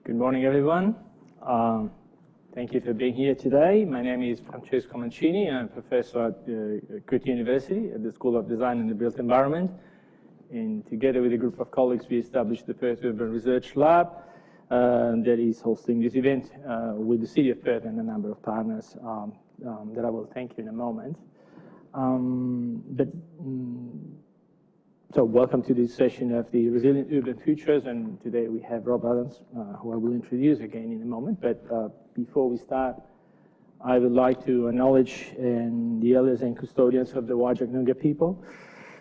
Good morning, everyone. Thank you for being here today. My name is Francesco Mancini. I'm a professor at Curtin University at the School of Design and the Built Environment. And together with a group of colleagues, we established the Perth Urban Research Lab that is hosting this event with the City of Perth and a number of partners that I will thank you in a moment. So welcome to this session of the Resilient Urban Futures, and today we have Rob Adams, who I will introduce again in a moment. But before we start, I would like to acknowledge the elders and custodians of the Whadjuk Noongar people,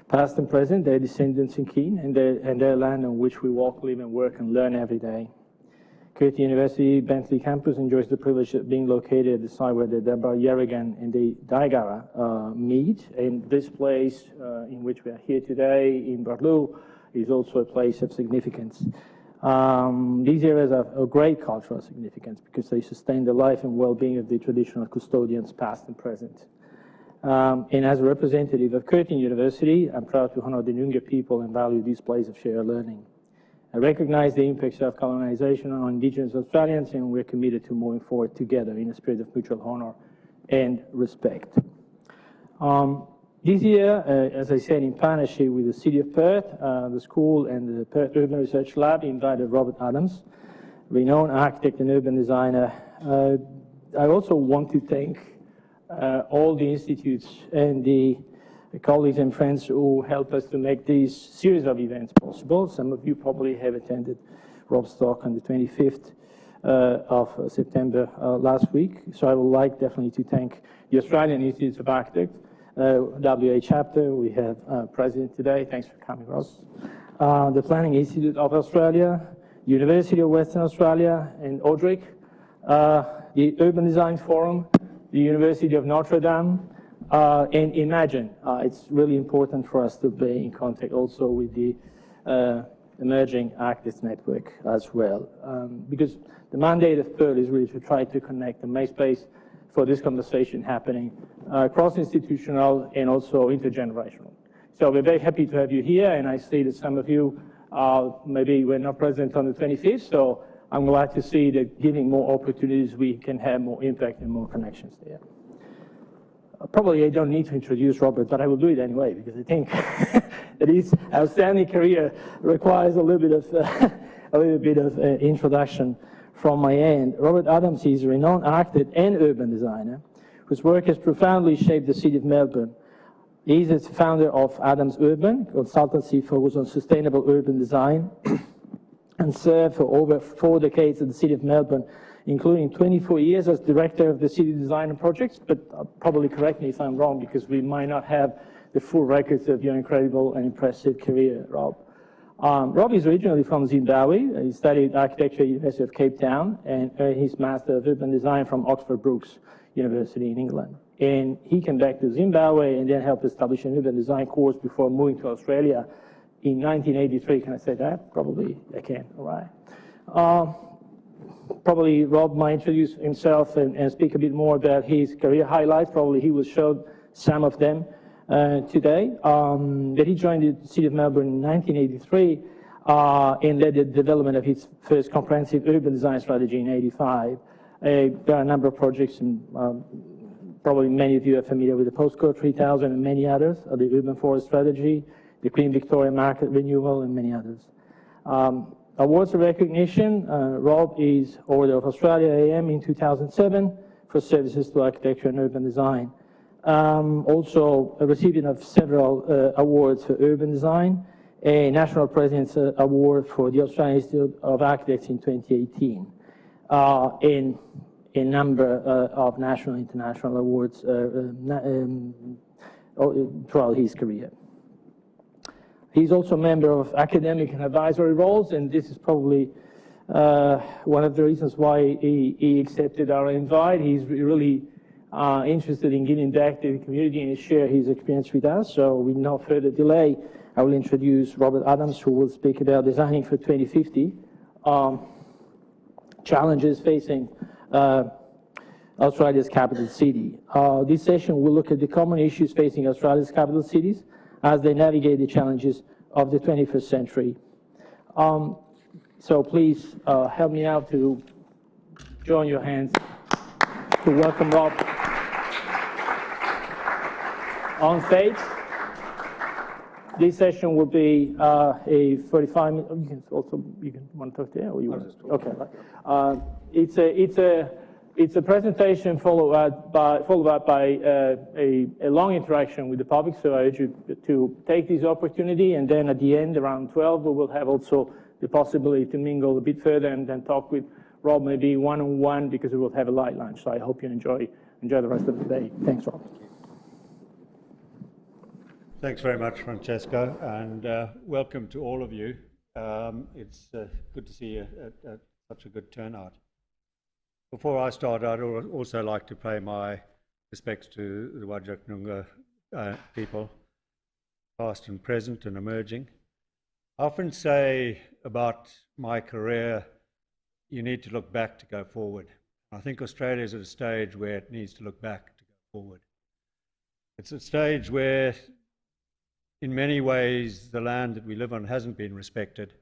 past and present, their descendants and kin, and their land on which we walk, live and work and learn every day. Curtin University Bentley campus enjoys the privilege of being located at the site where the Debra Yerrigan and the Daigara meet. And this place in which we are here today in Barloo is also a place of significance. These areas are of great cultural significance because they sustain the life and well-being of the traditional custodians past and present. And as a representative of Curtin University, I'm proud to honour the Noongar people and value this place of shared learning. I recognise the impacts of colonisation on Indigenous Australians, and we're committed to moving forward together in a spirit of mutual honour and respect. This year, as I said, in partnership with the City of Perth, the school and the Perth Urban Research Lab invited Robert Adams, renowned architect and urban designer. I also want to thank all the institutes and the colleagues and friends who helped us to make this series of events possible. Some of you probably have attended Rob's talk on the 25th of September last week. So I would like definitely to thank the Australian Institute of Architects, WA chapter. We have president today. Thanks for coming, Ross. The Planning Institute of Australia, University of Western Australia and Audric, the Urban Design Forum, the University of Notre Dame, and Imagine. It's really important for us to be in contact also with the Emerging Architects Network as well, because the mandate of PURL is really to try to connect and make space for this conversation happening cross-institutional and also intergenerational. So we're very happy to have you here, and I see that some of you maybe were not present on the 25th, so I'm glad to see that giving more opportunities, we can have more impact and more connections there. Probably I don't need to introduce Robert, but I will do it anyway because I think that his outstanding career requires a little bit of introduction from my end. Robert Adams is a renowned architect and urban designer whose work has profoundly shaped the city of Melbourne. He is the founder of Adams Urban, consultancy focused on sustainable urban design, and served for over 4 decades at the city of Melbourne, including 24 years as director of the city design and projects, but probably correct me if I'm wrong because we might not have the full records of your incredible and impressive career, Rob. Rob is originally from Zimbabwe. He studied architecture at the University of Cape Town and earned his Master of Urban Design from Oxford Brookes University in England. And he came back to Zimbabwe and then helped establish an urban design course before moving to Australia in 1983. Can I say that? Probably I can, all right. Probably Rob might introduce himself and speak a bit more about his career highlights. Probably he will show some of them today. That he joined the City of Melbourne in 1983 and led the development of his first comprehensive urban design strategy in 1985. There are a number of projects, and probably many of you are familiar with the Postcode 3000 and many others, the Urban Forest Strategy, the Queen Victoria Market Renewal, and many others. Awards of recognition, Rob is Order of Australia AM in 2007 for for services to architecture and urban design. Also a recipient of several awards for urban design, a National President's Award for the Australian Institute of Architects in 2018, and a number of national and international awards throughout his career. He's also a member of academic and advisory roles, and this is probably one of the reasons why he accepted our invite. He's really interested in giving back to the community and share his experience with us. So with no further delay, I will introduce Robert Adams, who will speak about designing for 2050, challenges facing Australia's capital city. This session will look at the common issues facing Australia's capital cities as they navigate the challenges of the 21st century. So please help me out to join your hands to welcome Rob on stage. This session will be a 45-minute. You can want to talk there, or you want to? Okay. It's a presentation followed by a long interaction with the public. So I urge you to take this opportunity, and then at the end, around 12, we will have also the possibility to mingle a bit further and then talk with Rob maybe one-on-one, because we will have a light lunch. So I hope you enjoy the rest of the day. Thanks, Rob. Thanks very much, Francesco, and welcome to all of you. It's good to see such a good turnout. Before I start, I'd also like to pay my respects to the Whadjuk Noongar people, past and present and emerging. I often say about my career, you need to look back to go forward. I think Australia is at a stage where it needs to look back to go forward. It's a stage where, in many ways, the land that we live on hasn't been respected,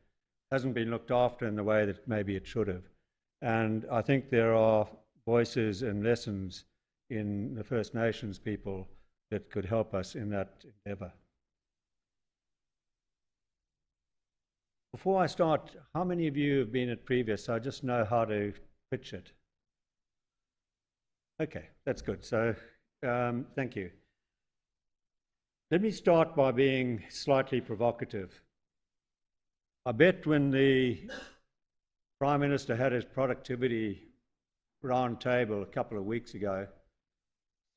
hasn't been looked after in the way that maybe it should have. And I think there are voices and lessons in the First Nations people that could help us in that endeavour. Before I start, how many of you have been at previous? So I just know how to pitch it. Okay, that's good. So thank you. Let me start by being slightly provocative. I bet when the Prime Minister had his productivity round table a couple of weeks ago,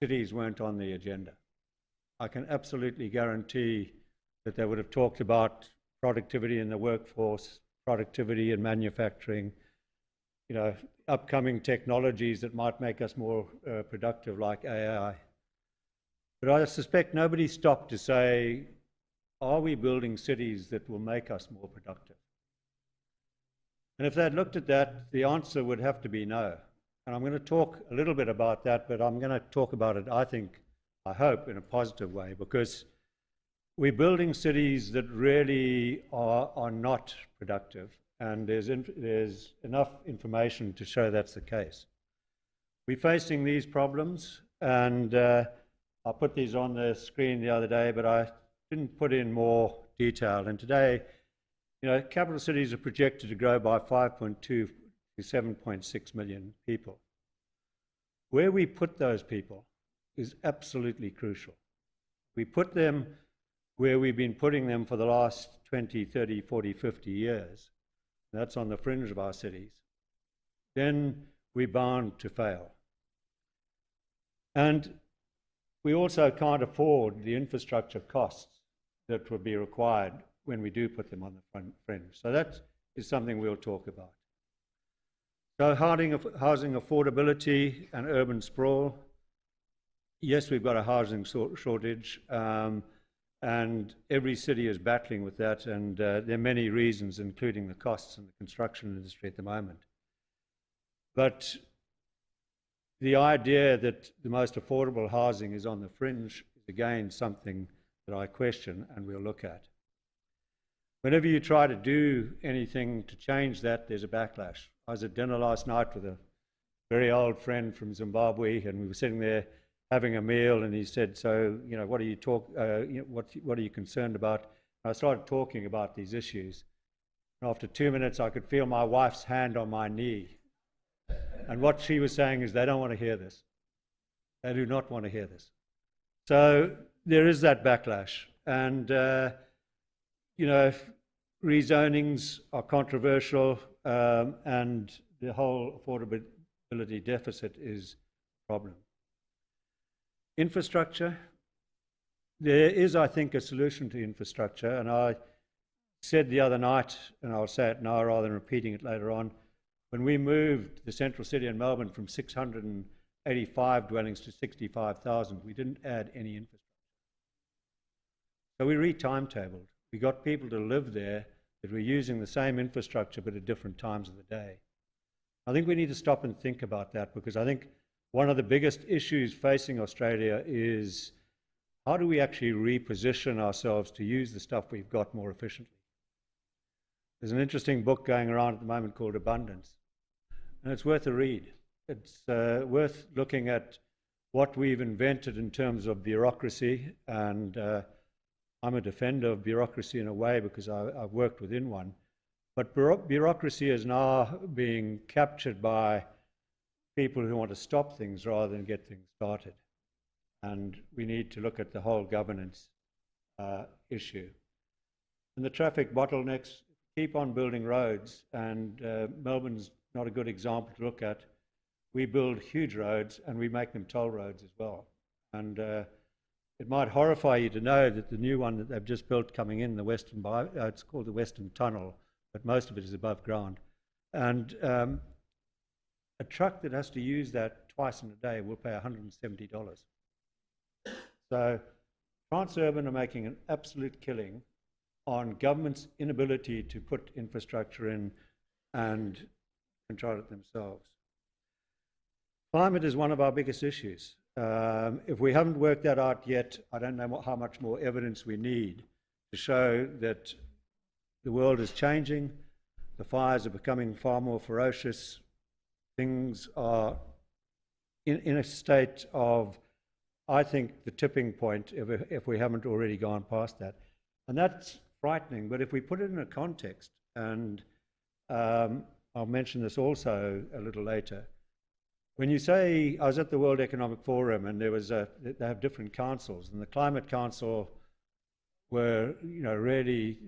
cities weren't on the agenda. I can absolutely guarantee that they would have talked about productivity in the workforce, productivity in manufacturing, upcoming technologies that might make us more productive, like AI. But I suspect nobody stopped to say, are we building cities that will make us more productive? And if they'd looked at that, the answer would have to be no. And I'm going to talk a little bit about that, but I'm going to talk about it, I hope, in a positive way, because we're building cities that really are not productive, and there's enough information to show that's the case. We're facing these problems, and I put these on the screen the other day, but I didn't put in more detail. And today, capital cities are projected to grow by 5.2 to 7.6 million people. Where we put those people is absolutely crucial. We put them where we've been putting them for the last 20, 30, 40, 50 years. That's on the fringe of our cities. Then we're bound to fail. And we also can't afford the infrastructure costs that would be required when we do put them on the fringe. So that is something we'll talk about. So housing affordability and urban sprawl. Yes, we've got a housing shortage, and every city is battling with that, and there are many reasons, including the costs in the construction industry at the moment. But the idea that the most affordable housing is on the fringe is again something that I question and we'll look at. Whenever you try to do anything to change that, there's a backlash. I was at dinner last night with a very old friend from Zimbabwe, and we were sitting there having a meal, and he said, so, what are you concerned about? And I started talking about these issues. And after 2 minutes, I could feel my wife's hand on my knee. And what she was saying is they don't want to hear this. They do not want to hear this. So there is that backlash. And, you know, rezonings are controversial, and the whole affordability deficit is a problem. Infrastructure. There is, I think, a solution to infrastructure, and I said the other night, and I'll say it now rather than repeating it later on, when we moved the central city in Melbourne from 685 dwellings to 65,000, we didn't add any infrastructure. So we re-timetabled. We got people to live there that were using the same infrastructure but at different times of the day. I think we need to stop and think about that, because I think one of the biggest issues facing Australia is how do we actually reposition ourselves to use the stuff we've got more efficiently? There's an interesting book going around at the moment called Abundance, and it's worth a read. It's worth looking at what we've invented in terms of bureaucracy, and I'm a defender of bureaucracy in a way because I've worked within one. But bureaucracy is now being captured by people who want to stop things rather than get things started. And we need to look at the whole governance issue. And the traffic bottlenecks, keep on building roads, and Melbourne's not a good example to look at. We build huge roads and we make them toll roads as well. And it might horrify you to know that the new one that they've just built coming in, the Western it's called the Western Tunnel, but most of it is above ground. And a truck that has to use that twice in a day will pay $170. So Transurban are making an absolute killing on government's inability to put infrastructure in and control it themselves. Climate is one of our biggest issues. If we haven't worked that out yet, I don't know how much more evidence we need to show that the world is changing, the fires are becoming far more ferocious, things are in a state of, I think, the tipping point if we haven't already gone past that. And that's frightening, but if we put it in a context, and I'll mention this also a little later, when you say, I was at the World Economic Forum and they have different councils, and the Climate Council were, really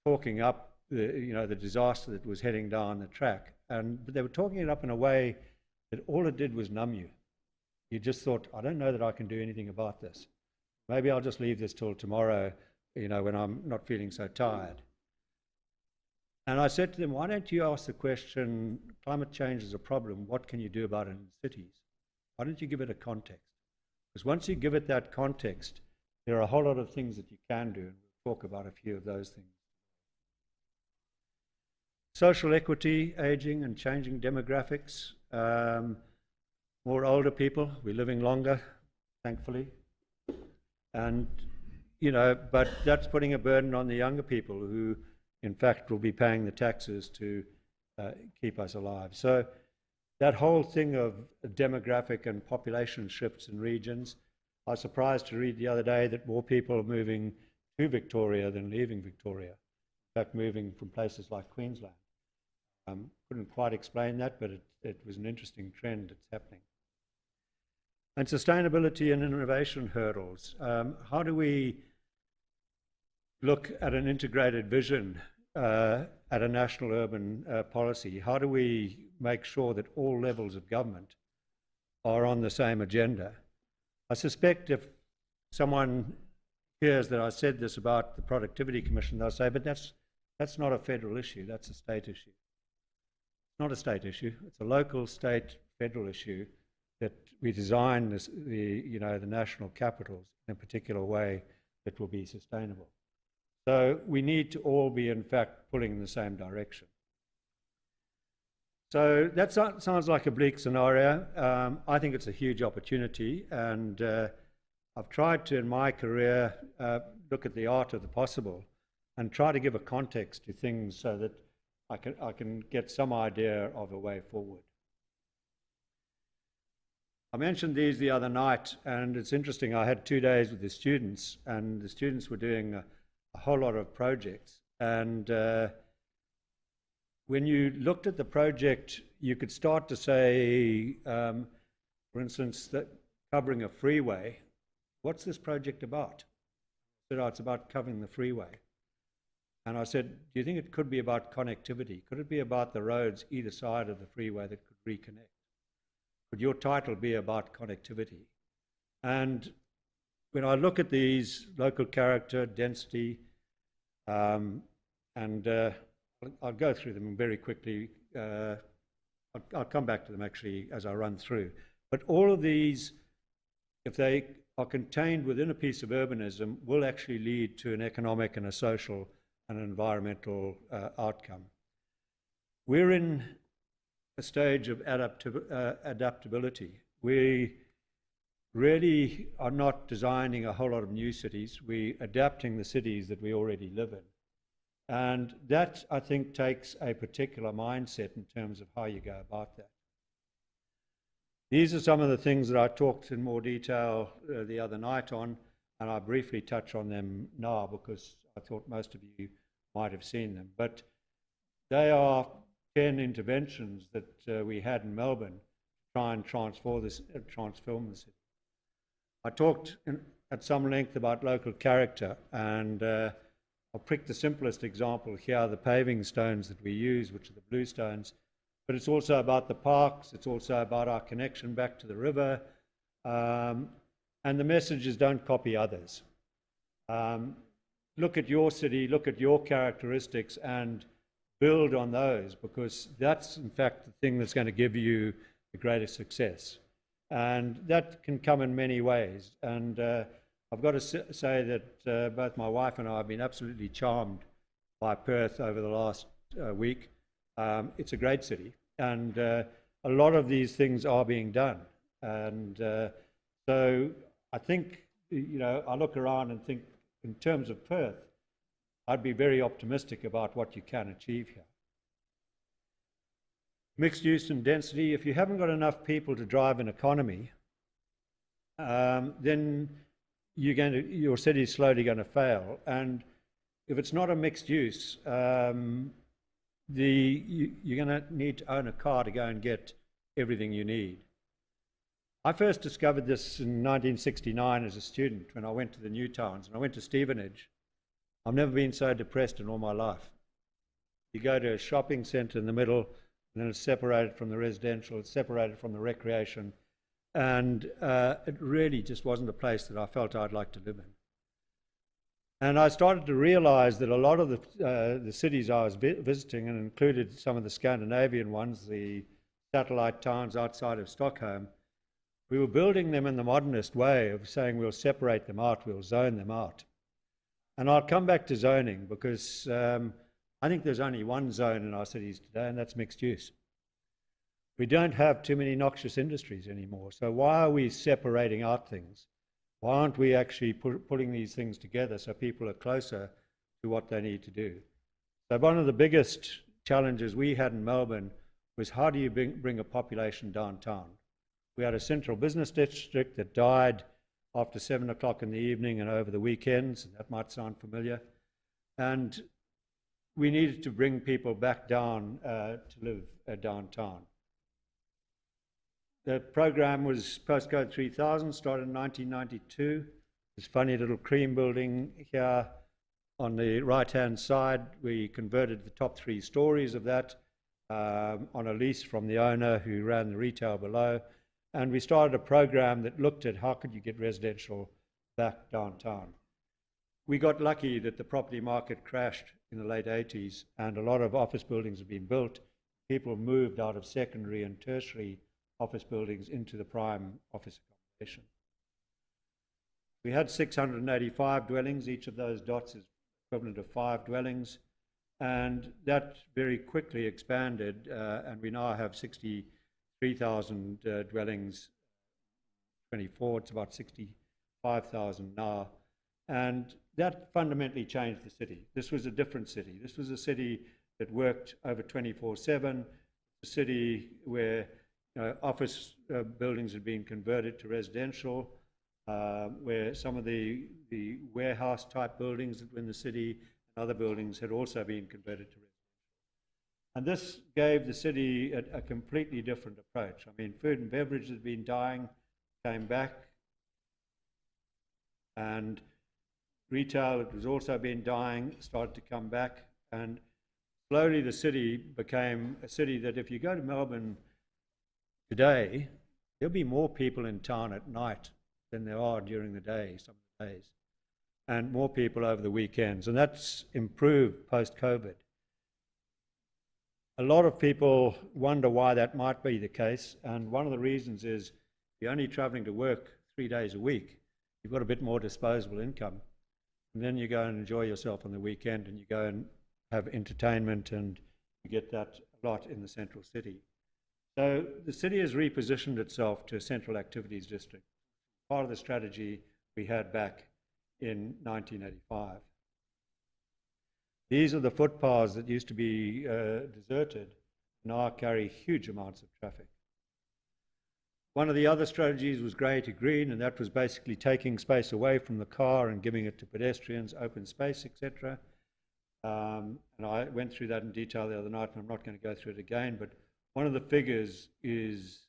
talking up the disaster that was heading down the track, but they were talking it up in a way that all it did was numb you. You just thought, I don't know that I can do anything about this. Maybe I'll just leave this till tomorrow, when I'm not feeling so tired. And I said to them, why don't you ask the question, climate change is a problem, what can you do about it in cities? Why don't you give it a context? Because once you give it that context, there are a whole lot of things that you can do, and we'll talk about a few of those things. Social equity, aging and changing demographics, more older people, we're living longer, thankfully. And, but that's putting a burden on the younger people who, in fact, will be paying the taxes to keep us alive. So that whole thing of demographic and population shifts in regions, I was surprised to read the other day that more people are moving to Victoria than leaving Victoria. In fact, moving from places like Queensland. Couldn't quite explain that, but it was an interesting trend that's happening. And sustainability and innovation hurdles. How do we look at an integrated vision at a national urban policy? How do we make sure that all levels of government are on the same agenda? I suspect if someone hears that I said this about the Productivity Commission, they'll say, but that's not a federal issue, that's a state issue. It's not a state issue, it's a local, state, federal issue that we design the national capitals in a particular way that will be sustainable. So we need to all be, in fact, pulling in the same direction. So that sounds like a bleak scenario. I think it's a huge opportunity, and I've tried to, in my career, look at the art of the possible and try to give a context to things so that I can get some idea of a way forward. I mentioned these the other night, and it's interesting. I had 2 days with the students, and the students were doing a whole lot of projects. And when you looked at the project, you could start to say, for instance, that covering a freeway, what's this project about? I said, oh, it's about covering the freeway. And I said, do you think it could be about connectivity? Could it be about the roads either side of the freeway that could reconnect? Could your title be about connectivity? And when I look at these, local character, density, and I'll go through them very quickly. I'll come back to them actually as I run through. But all of these, if they are contained within a piece of urbanism, will actually lead to an economic and a social and an environmental outcome. We're in a stage of adaptability. We really are not designing a whole lot of new cities. We're adapting the cities that we already live in. And that, I think, takes a particular mindset in terms of how you go about that. These are some of the things that I talked in more detail the other night on, and I'll briefly touch on them now because I thought most of you might have seen them. But they are 10 interventions that we had in Melbourne to try and transform the city. I talked at some length about local character, and I'll pick the simplest example here, the paving stones that we use, which are the blue stones, but it's also about the parks, it's also about our connection back to the river, and the message is don't copy others. Look at your city, look at your characteristics and build on those, because that's in fact the thing that's going to give you the greatest success. And that can come in many ways. And I've got to say that both my wife and I have been absolutely charmed by Perth over the last week. It's a great city, and a lot of these things are being done. And so I think, you know, I look around and think in terms of Perth, I'd be very optimistic about what you can achieve here. Mixed use and density, if you haven't got enough people to drive an economy, then your city's slowly going to fail. And if it's not a mixed use, you're going to need to own a car to go and get everything you need. I first discovered this in 1969 as a student when I went to the new towns, and I went to Stevenage. I've never been so depressed in all my life. You go to a shopping centre in the middle, and then it's separated from the residential, it's separated from the recreation, and it really just wasn't a place that I felt I'd like to live in. And I started to realise that a lot of the cities I was visiting, and included some of the Scandinavian ones, the satellite towns outside of Stockholm, we were building them in the modernist way of saying we'll separate them out, we'll zone them out. And I'll come back to zoning because I think there's only one zone in our cities today, and that's mixed use. We don't have too many noxious industries anymore. So why are we separating out things? Why aren't we actually putting these things together so people are closer to what they need to do? So one of the biggest challenges we had in Melbourne was how do you bring a population downtown? We had a central business district that died after 7 o'clock in the evening and over the weekends, and that might sound familiar. And we needed to bring people back down to live downtown. The program was Postcode 3000, started in 1992. This funny little cream building here on the right-hand side. We converted the top 3 stories of that on a lease from the owner who ran the retail below. And we started a program that looked at how could you get residential back downtown. We got lucky that the property market crashed in the late 80s and a lot of office buildings have been built. People moved out of secondary and tertiary office buildings into the prime office accommodation. We had 685 dwellings. Each of those dots is equivalent to 5 dwellings. And that very quickly expanded, and we now have 63,000 dwellings. 24, it's about 65,000 now. And that fundamentally changed the city. This was a different city. This was a city that worked over 24/7, a city where office buildings had been converted to residential, where some of the warehouse type buildings that were in the city and other buildings had also been converted to residential. And this gave the city a completely different approach. I mean, food and beverage had been dying, came back, and retail, it was also been dying, started to come back, and slowly the city became a city that if you go to Melbourne today, there'll be more people in town at night than there are during the day, some of the days, and more people over the weekends, and that's improved post-COVID. A lot of people wonder why that might be the case, and one of the reasons is you're only travelling to work 3 days a week. You've got a bit more disposable income, and then you go and enjoy yourself on the weekend, and you go and have entertainment, and you get that a lot in the central city. So the city has repositioned itself to a central activities district, part of the strategy we had back in 1985. These are the footpaths that used to be deserted, now carry huge amounts of traffic. One of the other strategies was grey to green, and that was basically taking space away from the car and giving it to pedestrians, open space, etc. And I went through that in detail the other night, and I'm not going to go through it again, but one of the figures is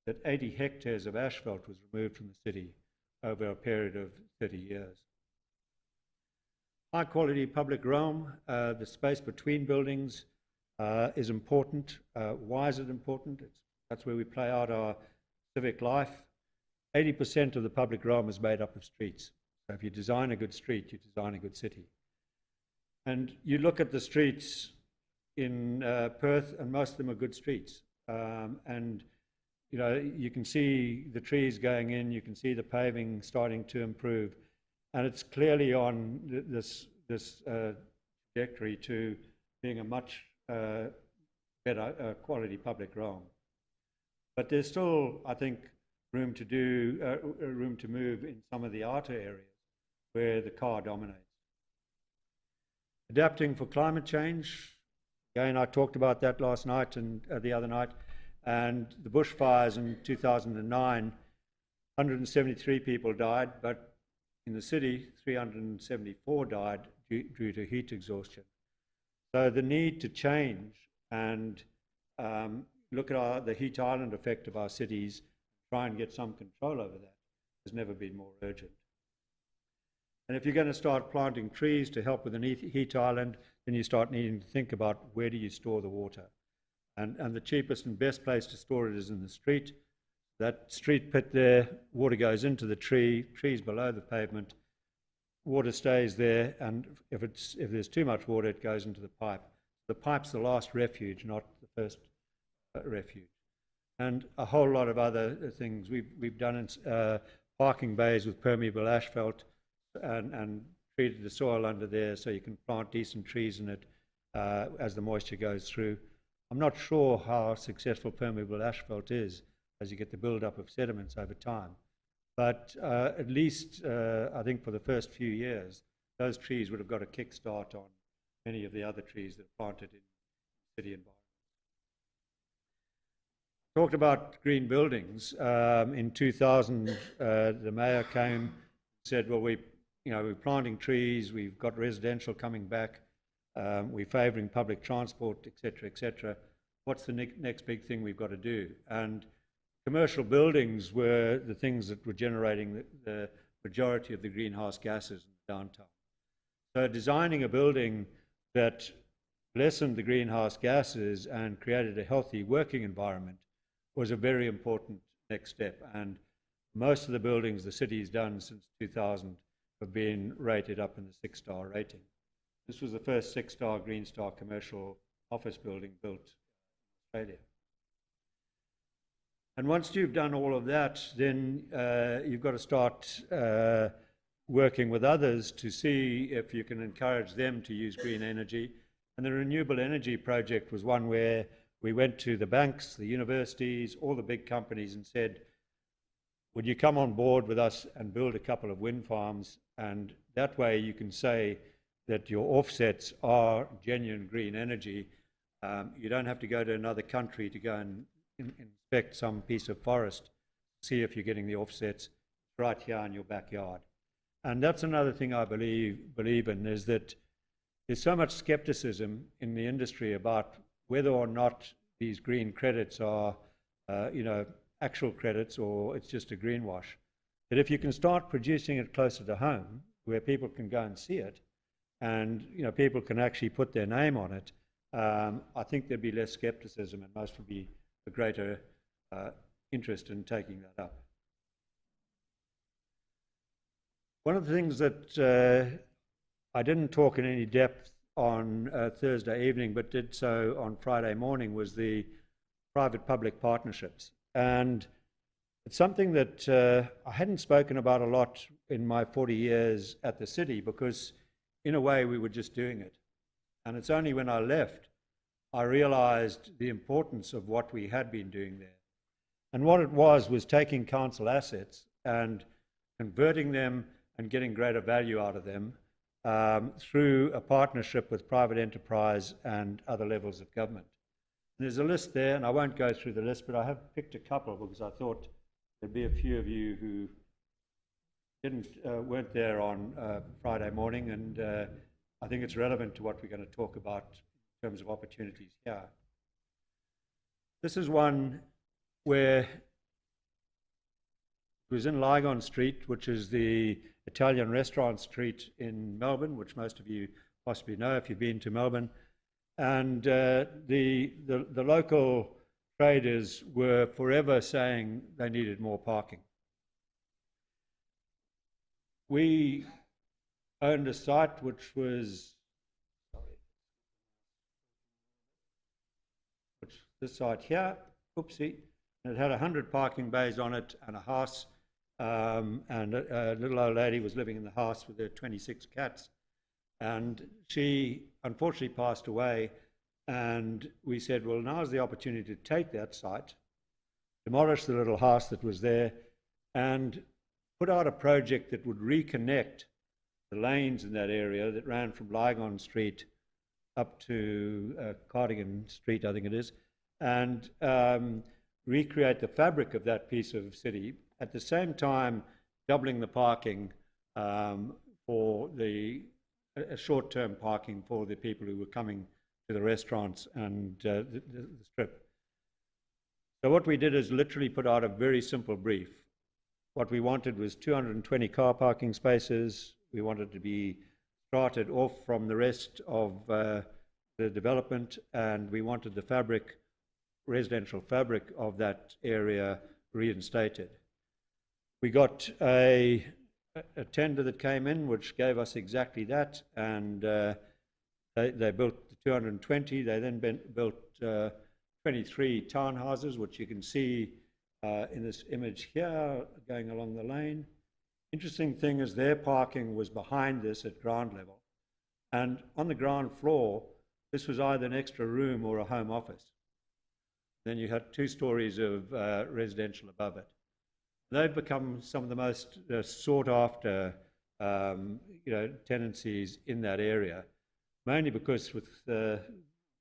that 80 hectares of asphalt was removed from the city over a period of 30 years. High quality public realm, the space between buildings is important. Why is it important? That's where we play out our civic life. 80% of the public realm is made up of streets. So if you design a good street, you design a good city. And you look at the streets in Perth, and most of them are good streets. And you know, you can see the trees going in, you can see the paving starting to improve, and it's clearly on this trajectory to being a much better quality public realm. But there's still, I think, room to move in some of the outer areas where the car dominates. Adapting for climate change. Again, I talked about that last night and the other night. And the bushfires in 2009, 173 people died, but in the city, 374 died due to heat exhaustion. So the need to change and look at the heat island effect of our cities, try and get some control over that, has never been more urgent. And if you're going to start planting trees to help with an heat island, then you start needing to think about where do you store the water. And the cheapest and best place to store it is in the street. That street pit there, water goes into the trees below the pavement, water stays there, and if there's too much water, it goes into the pipe. The pipe's the last refuge, not the first refuge. And a whole lot of other things. We've done in parking bays with permeable asphalt and treated the soil under there so you can plant decent trees in it as the moisture goes through. I'm not sure how successful permeable asphalt is as you get the build-up of sediments over time. But at least, I think for the first few years, those trees would have got a kickstart on many of the other trees that are planted in city environments. Talked about green buildings. In 2000, the mayor came and said, well, we're planting trees, we've got residential coming back, we're favouring public transport, etc., etc. What's the next big thing we've got to do? And commercial buildings were the things that were generating the majority of the greenhouse gases in downtown. So designing a building that lessened the greenhouse gases and created a healthy working environment was a very important next step. And most of the buildings the city's done since 2000 have been rated up in the 6-star rating. This was the first 6-star Green Star commercial office building built in Australia. And once you've done all of that, then you've got to start working with others to see if you can encourage them to use green energy. And the renewable energy project was one where we went to the banks, the universities, all the big companies and said, would you come on board with us and build a couple of wind farms? And that way you can say that your offsets are genuine green energy. You don't have to go to another country to go and inspect some piece of forest, see if you're getting the offsets right here in your backyard. And that's another thing I believe in, is that there's so much skepticism in the industry about whether or not these green credits are, actual credits or it's just a greenwash. But if you can start producing it closer to home, where people can go and see it, and people can actually put their name on it, I think there'd be less skepticism, and most would be a greater interest in taking that up. One of the things that I didn't talk in any depth on Thursday evening, but did so on Friday morning, was the private-public partnerships. And it's something that I hadn't spoken about a lot in my 40 years at the city, because in a way we were just doing it. And it's only when I left I realized the importance of what we had been doing there. And what it was taking council assets and converting them and getting greater value out of them through a partnership with private enterprise and other levels of government. And there's a list there, and I won't go through the list, but I have picked a couple because I thought there'd be a few of you who weren't there on Friday morning, and I think it's relevant to what we're going to talk about in terms of opportunities here. This is one where it was in Lygon Street, which is the Italian restaurant street in Melbourne, which most of you possibly know if you've been to Melbourne. And the local traders were forever saying they needed more parking. We owned a site which was, this site here, oopsie, and it had 100 parking bays on it and a house, and a little old lady was living in the house with her 26 cats. And she unfortunately passed away, and we said, well, now's the opportunity to take that site, demolish the little house that was there, and put out a project that would reconnect the lanes in that area that ran from Lygon Street up to Cardigan Street, I think it is, and recreate the fabric of that piece of city, at the same time doubling the parking for the short-term parking for the people who were coming to the restaurants and the strip. So what we did is literally put out a very simple brief. What we wanted was 220 car parking spaces. We wanted to be started off from the rest of the development, and we wanted the residential fabric of that area reinstated. We got a tender that came in which gave us exactly that, and they built 220. They then built 23 townhouses, which you can see in this image here going along the lane. Interesting thing is their parking was behind this at ground level, and on the ground floor this was either an extra room or a home office. Then you had 2 stories of residential above it. They've become some of the most sought after tenancies in that area, mainly because with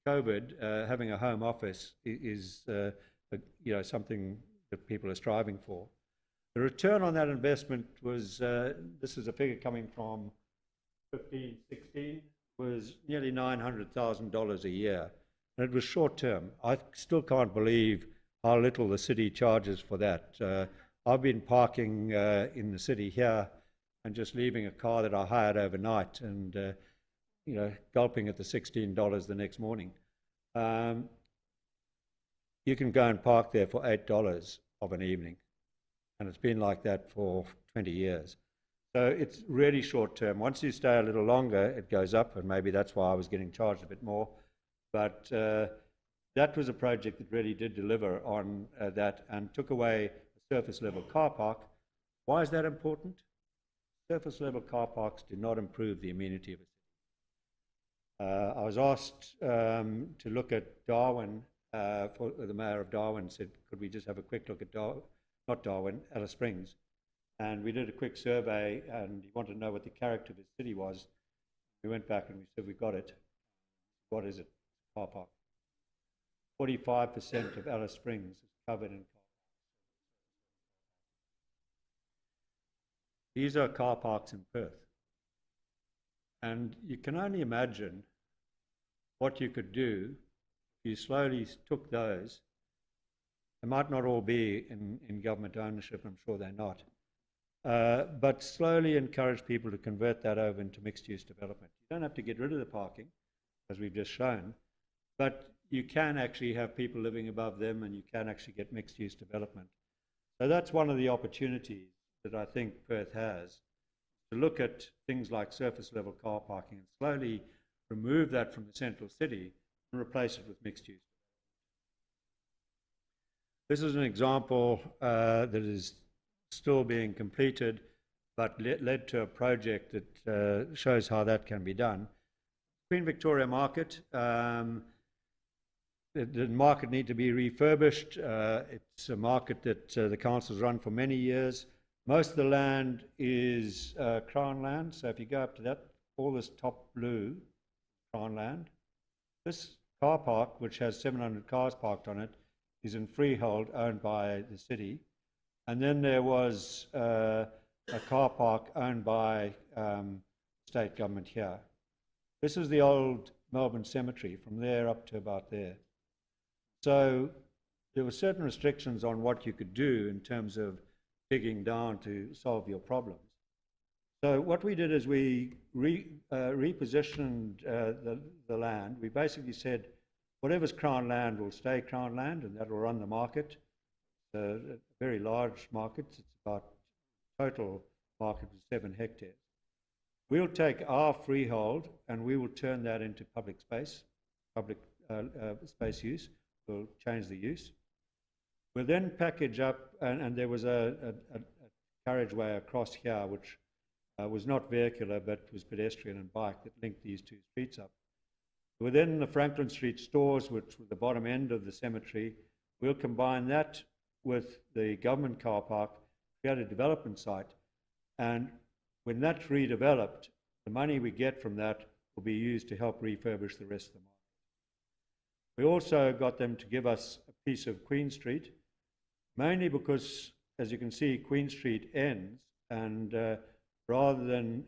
COVID, having a home office is something that people are striving for. The return on that investment was, this is a figure coming from 15-16, was nearly $900,000 a year. And it was short term. I still can't believe how little the city charges for that. I've been parking in the city here and just leaving a car that I hired overnight and gulping at the $16 the next morning. You can go and park there for $8 of an evening, and it's been like that for 20 years. So it's really short term. Once you stay a little longer, it goes up, and maybe that's why I was getting charged a bit more. But that was a project that really did deliver on that and took away a surface level car park. Why is that important? Surface level car parks do not improve the amenity of a city. I was asked to look at Darwin, for the mayor of Darwin said, could we just have a quick look at Alice Springs? And we did a quick survey, and he wanted to know what the character of his city was. We went back and we said, we got it. What is it? Car park. 45% of Alice Springs is covered in car parks. These are car parks in Perth. And you can only imagine what you could do you slowly took those, they might not all be in government ownership, I'm sure they're not, but slowly encourage people to convert that over into mixed-use development. You don't have to get rid of the parking, as we've just shown, but you can actually have people living above them, and you can actually get mixed-use development. So that's one of the opportunities that I think Perth has, to look at things like surface level car parking and slowly remove that from the central city and replace it with mixed use. This is an example that is still being completed, but led to a project that shows how that can be done. Queen Victoria Market, the market needs to be refurbished. It's a market that the council's run for many years. Most of the land is Crown land, so if you go up to that, all this top blue, Crown land. This car park, which has 700 cars parked on it, is in freehold, owned by the city. And then there was a car park owned by state government here. This is the old Melbourne Cemetery, from there up to about there. So there were certain restrictions on what you could do in terms of digging down to solve your problems. So what we did is we repositioned the land. We basically said, whatever's Crown land will stay Crown land, and that will run the market. A very large market. It's about total market of 7 hectares. We'll take our freehold and we will turn that into public space, public space use. We'll change the use. We'll then package up, and there was a carriageway across here which was not vehicular but was pedestrian and bike that linked these two streets up. Within the Franklin Street stores, which were the bottom end of the cemetery, we'll combine that with the government car park, create a development site, and when that's redeveloped, the money we get from that will be used to help refurbish the rest of the market. We also got them to give us a piece of Queen Street, mainly because, as you can see, Queen Street ends, and rather than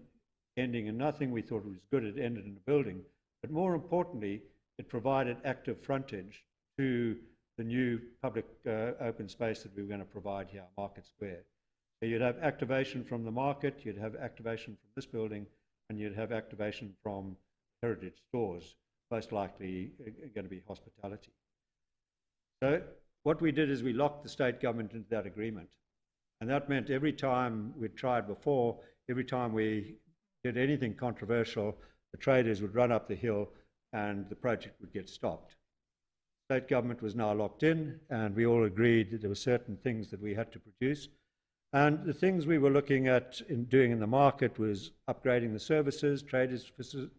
ending in nothing, we thought it was good it ended in a building. But more importantly, it provided active frontage to the new public open space that we were going to provide here, Market Square. So you'd have activation from the market, you'd have activation from this building, and you'd have activation from heritage stores, most likely going to be hospitality. So what we did is we locked the state government into that agreement. And that meant every time we'd tried before, every time we did anything controversial, the traders would run up the hill and the project would get stopped. State government was now locked in, and we all agreed that there were certain things that we had to produce. And the things we were looking at doing in the market was upgrading the services, traders'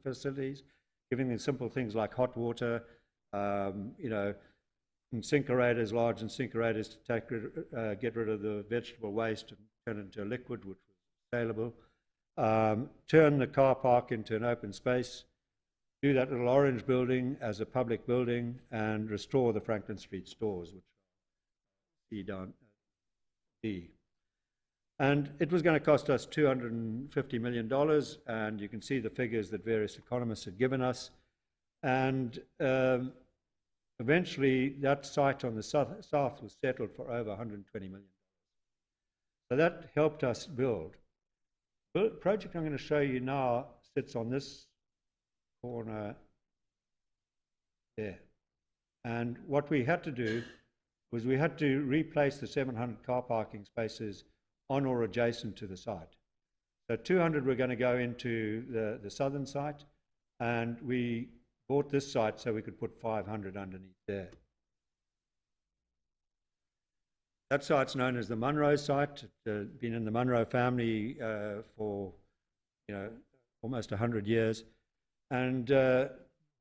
facilities, giving them simple things like hot water, incinerators, large incinerators to get rid of the vegetable waste and turn it into a liquid, which was saleable. Turn the car park into an open space, do that little orange building as a public building, and restore the Franklin Street stores, which are down D. And it was going to cost us $250 million, and you can see the figures that various economists had given us. And eventually, that site on the south was settled for over $120 million. So that helped us build. The project I'm going to show you now sits on this corner there. And what we had to do was we had to replace the 700 car parking spaces on or adjacent to the site. So 200 were going to go into the southern site, and we bought this site so we could put 500 underneath there. That site's known as the Munro site. It's been in the Munro family for almost 100 years, and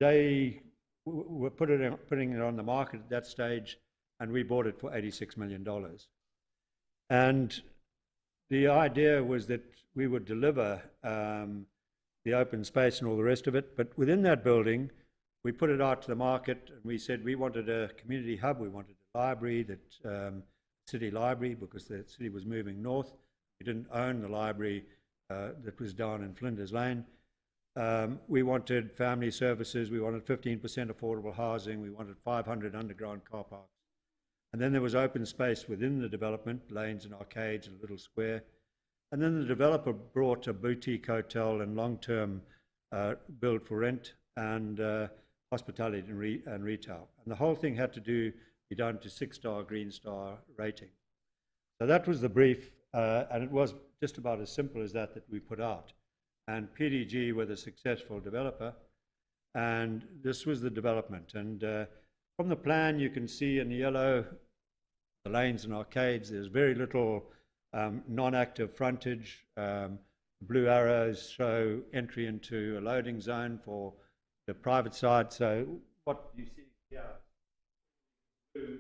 they were putting it on the market at that stage, and we bought it for $86 million. And the idea was that we would deliver the open space and all the rest of it, but within that building, we put it out to the market, and we said we wanted a community hub, we wanted a library, city library, because the city was moving north. We didn't own the library that was down in Flinders Lane. We wanted family services, we wanted 15% affordable housing, we wanted 500 underground car parks. And then there was open space within the development, lanes and arcades and a little square. And then the developer brought a boutique hotel and long-term build for rent and hospitality and retail. And the whole thing had to be done to 6-star Green Star rating. So that was the brief, and it was just about as simple as that we put out. And PDG were the successful developer, and this was the development. And from the plan, you can see in the yellow, the lanes and arcades. There's very little non-active frontage. Blue arrows show entry into a loading zone for the private side. So what you see here, blue,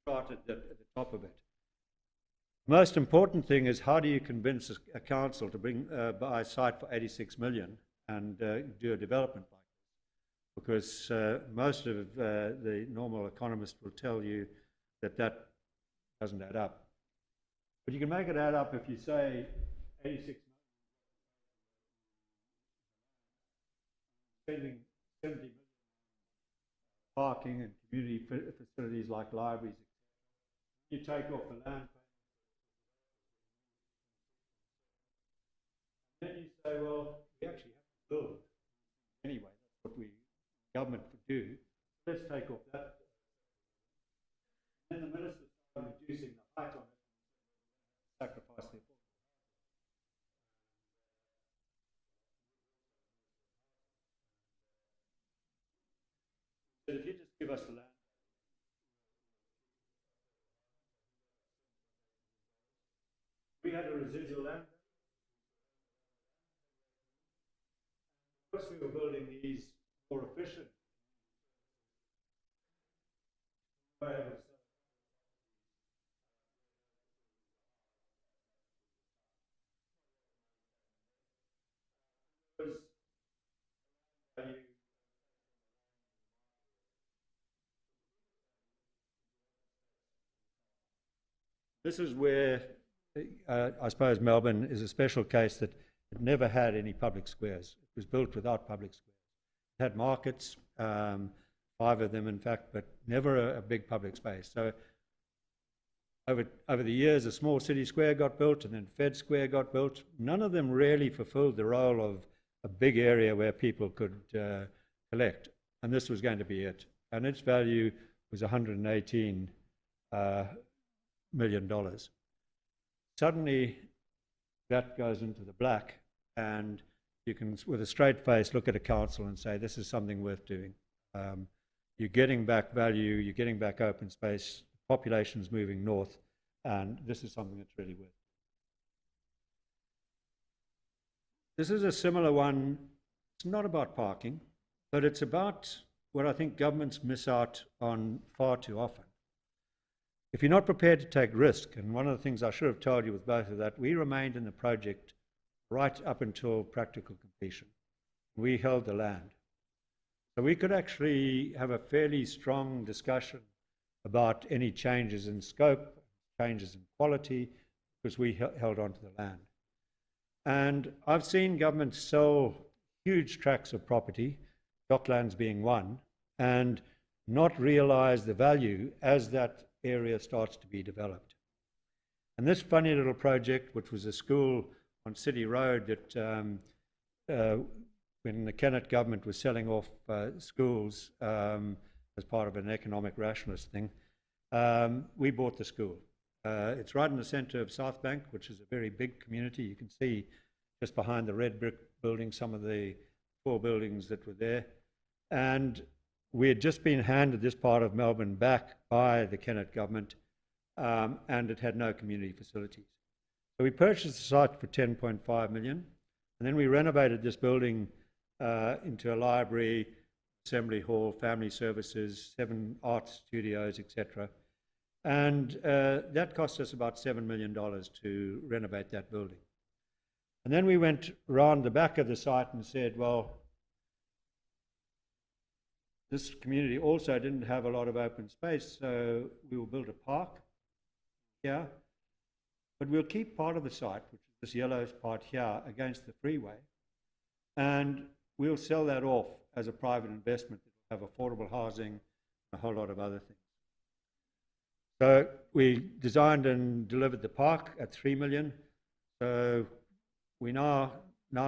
started at the top of it. Most important thing is, how do you convince a council to buy a site for 86 million and do a development like this? Because most of the normal economists will tell you that that doesn't add up. But you can make it add up if you say 86 million, spending 70 million parking and community facilities like libraries. You take off the land. Then you say, well, we actually have to build anyway. That's what government would do. Let's take off that. And then the minister started reducing the height on it, sacrifice the affordable. So if you just give us the land, we had a residual land. Of course, we were building these more efficient. This is where I suppose Melbourne is a special case, that it never had any public squares. It was built without public squares. It had markets, 5 of them in fact, but never a big public space. So over the years, a small city square got built, and then Fed Square got built. None of them really fulfilled the role of a big area where people could collect, and this was going to be it. And its value was $118 million. Suddenly, that goes into the black, and you can, with a straight face, look at a council and say, this is something worth doing. You're getting back value, you're getting back open space, population's moving north, and this is something that's really worth it. This is a similar one. It's not about parking, but it's about what I think governments miss out on far too often. If you're not prepared to take risk, and one of the things I should have told you with both of that, we remained in the project right up until practical completion. We held the land. So we could actually have a fairly strong discussion about any changes in scope, changes in quality, because we held on to the land. And I've seen governments sell huge tracts of property, Docklands being one, and not realize the value as that area starts to be developed. And this funny little project, which was a school on City Road that when the Kennett government was selling off schools as part of an economic rationalist thing, we bought the school. It's right in the centre of South Bank, which is a very big community. You can see just behind the red brick building some of the 4 buildings that were there. And we had just been handed this part of Melbourne back by the Kennett government, and it had no community facilities. So we purchased the site for 10.5 million, and then we renovated this building into a library, assembly hall, family services, 7 art studios, etc. And that cost us about $7 million to renovate that building. And then we went round the back of the site and said, well, this community also didn't have a lot of open space, so we will build a park here, but we'll keep part of the site, which is this yellow part here, against the freeway, and we'll sell that off as a private investment that will have affordable housing, a whole lot of other things. So we designed and delivered the park at 3 million. So we're now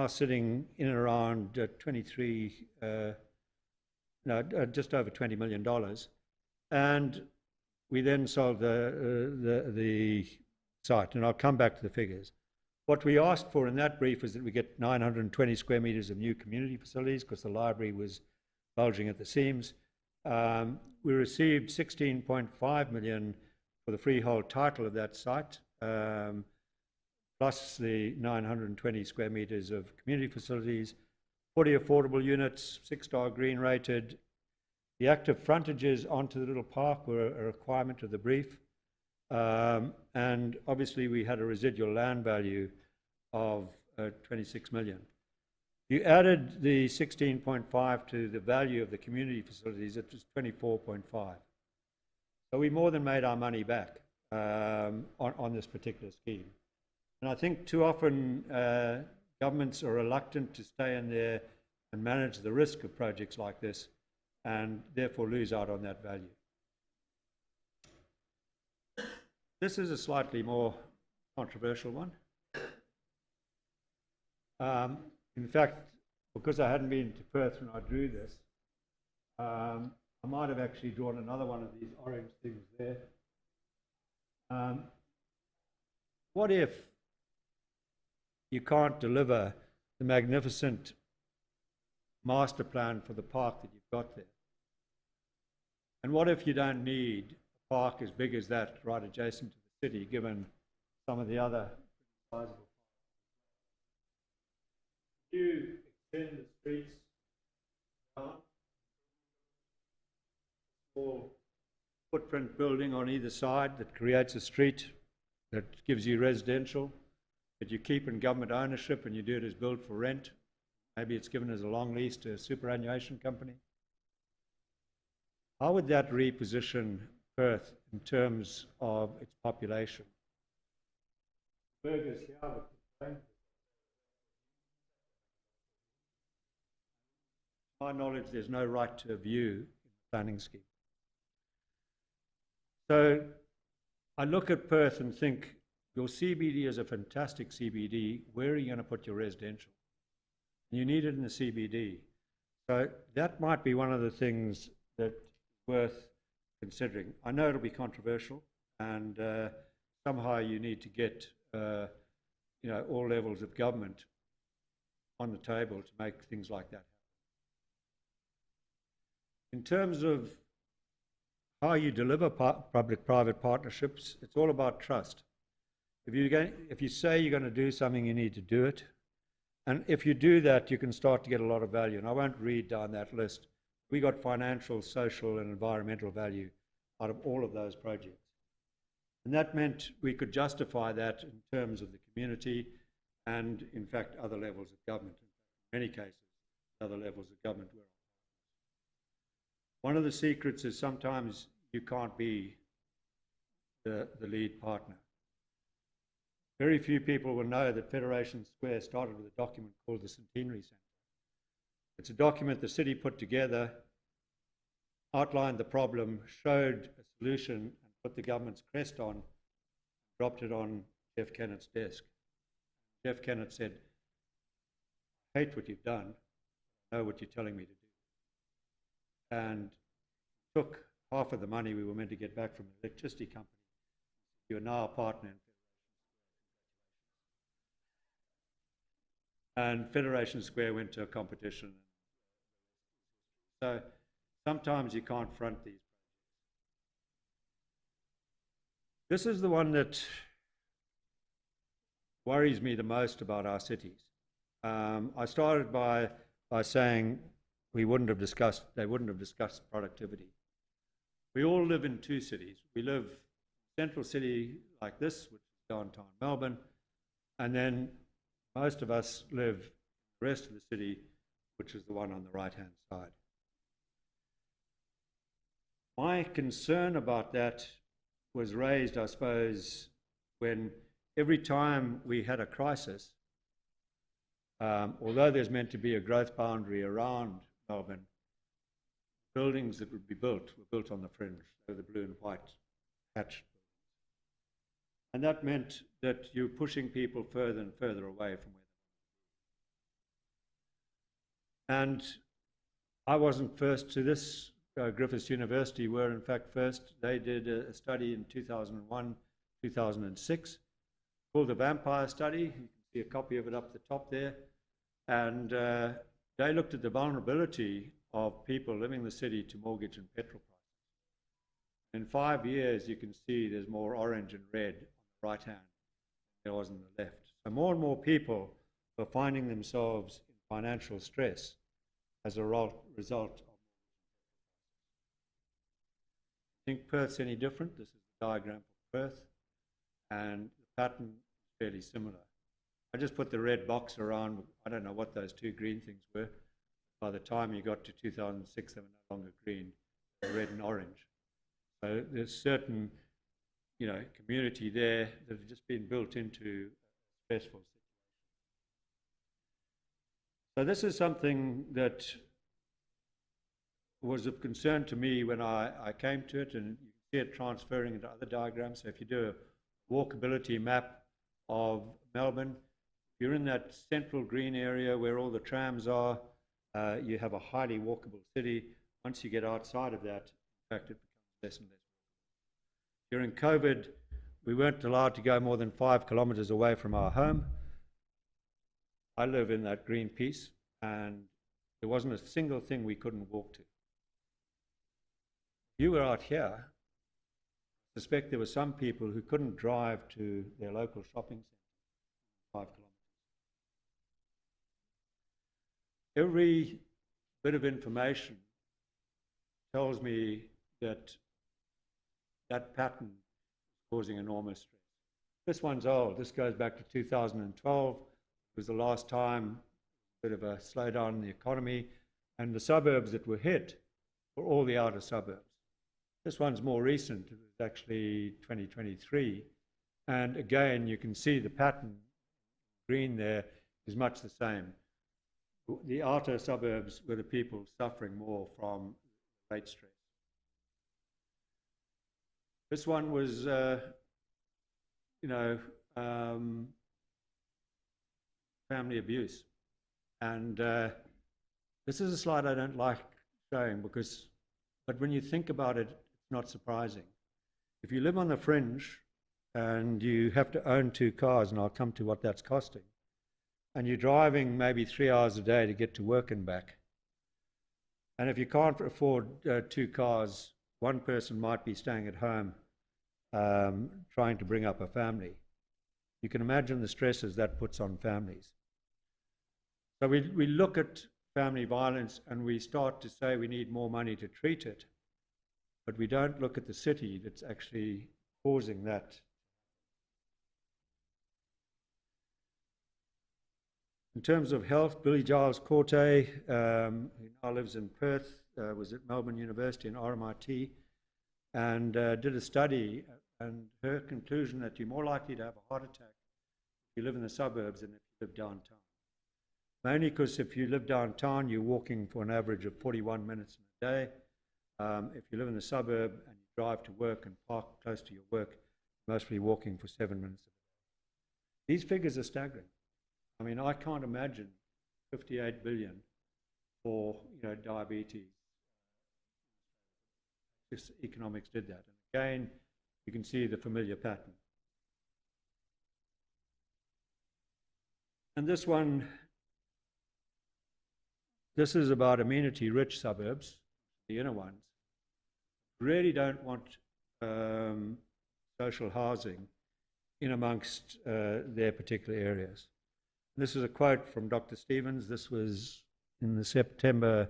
sitting in and around just over $20 million. And we then sold the site, and I'll come back to the figures. What we asked for in that brief is that we get 920 square metres of new community facilities because the library was bulging at the seams. We received 16.5 million for the freehold title of that site, plus the 920 square metres of community facilities, 40 affordable units, 6-star green rated. The active frontages onto the little park were a requirement of the brief. And obviously we had a residual land value of 26 million. You added the 16.5 to the value of the community facilities, it was 24.5. So we more than made our money back on this particular scheme. And I think too often governments are reluctant to stay in there and manage the risk of projects like this, and therefore lose out on that value. This is a slightly more controversial one. In fact, because I hadn't been to Perth when I drew this, I might have actually drawn another one of these orange things there. What if you can't deliver the magnificent master plan for the park that you've got there? And what if you don't need a park as big as that right adjacent to the city, given some of the other sizable parks? You extend the streets down, small footprint building on either side that creates a street that gives you residential, that you keep in government ownership and you do it as build for rent. Maybe it's given as a long lease to a superannuation company. How would that reposition Perth in terms of its population? Burgers here would complain. To my knowledge, there's no right to a view in the planning scheme. So I look at Perth and think, your CBD is a fantastic CBD. Where are you going to put your residential? You need it in the CBD. So that might be one of the things that's worth considering. I know it'll be controversial, and somehow you need to get all levels of government on the table to make things like that happen. In terms of how you deliver public-private partnerships, it's all about trust. If you say you're going to do something, you need to do it. And if you do that, you can start to get a lot of value. And I won't read down that list. We got financial, social, and environmental value out of all of those projects. And that meant we could justify that in terms of the community and, in fact, other levels of government. In many cases, other levels of government were. One of the secrets is sometimes you can't be the lead partner. Very few people will know that Federation Square started with a document called the Centenary Centre. It's a document the city put together, outlined the problem, showed a solution, and put the government's crest on, dropped it on Jeff Kennett's desk. Jeff Kennett said, I hate what you've done, I know what you're telling me to do. And took half of the money we were meant to get back from the electricity company. You're now a partner in and Federation Square went to a competition. So sometimes you can't front these projects. This is the one that worries me the most about our cities. I started by saying they wouldn't have discussed productivity. We all live in two cities. We live central city like this, which is downtown Melbourne, and then most of us live the rest of the city, which is the one on the right-hand side. My concern about that was raised, I suppose, when every time we had a crisis, although there's meant to be a growth boundary around Melbourne, buildings that would be built were built on the fringe. They were the blue and white hatched. And that meant that you're pushing people further and further away from where they were. And I wasn't first to this. Griffiths University were in fact first. They did a study in 2001, 2006 called the Vampire Study. You can see a copy of it up the top there. And they looked at the vulnerability of people living in the city to mortgage and petrol prices. In 5 years, you can see there's more orange and red on the right hand than there was on the left. So more and more people are finding themselves in financial stress as a result of. I think Perth's any different. This is the diagram for Perth, and the pattern is fairly similar. I just put the red box around. I don't know what those two green things were. By the time you got to 2006, they were no longer green, they were red and orange. So there's certain, community there that have just been built into a stressful situation. So this is something that was of concern to me when I came to it, and you can see it transferring into other diagrams. So if you do a walkability map of Melbourne, you're in that central green area where all the trams are. You have a highly walkable city. Once you get outside of that, in fact, it becomes less and less walkable. During COVID, we weren't allowed to go more than 5 kilometres away from our home. I live in that green piece, and there wasn't a single thing we couldn't walk to. You were out here. I suspect there were some people who couldn't drive to their local shopping centre 5 kilometres. Every bit of information tells me that that pattern is causing enormous stress. This one's old. This goes back to 2012. It was the last time a bit of a slowdown in the economy, and the suburbs that were hit were all the outer suburbs. This one's more recent. It was actually 2023. And again, you can see the pattern. Green there is much the same. The outer suburbs were the people suffering more from rate stress. This one was, family abuse. And this is a slide I don't like showing but when you think about it, it's not surprising. If you live on the fringe and you have to own 2 cars, and I'll come to what that's costing, and you're driving maybe 3 hours a day to get to work and back, and if you can't afford 2 cars, one person might be staying at home trying to bring up a family. You can imagine the stresses that puts on families. So we look at family violence and we start to say we need more money to treat it, but we don't look at the city that's actually causing that. In terms of health, Billy Giles Corte, who now lives in Perth, was at Melbourne University and RMIT, and did a study, and her conclusion that you're more likely to have a heart attack if you live in the suburbs than if you live downtown. Mainly because if you live downtown, you're walking for an average of 41 minutes in a day. If you live in the suburb and you drive to work and park close to your work, you're mostly walking for 7 minutes a day. These figures are staggering. I mean, I can't imagine 58 billion for diabetes. Just economics did that. And again, you can see the familiar pattern. And this one, this is about amenity-rich suburbs, the inner ones. Really don't want social housing in amongst their particular areas. This is a quote from Dr. Stevens. This was in the September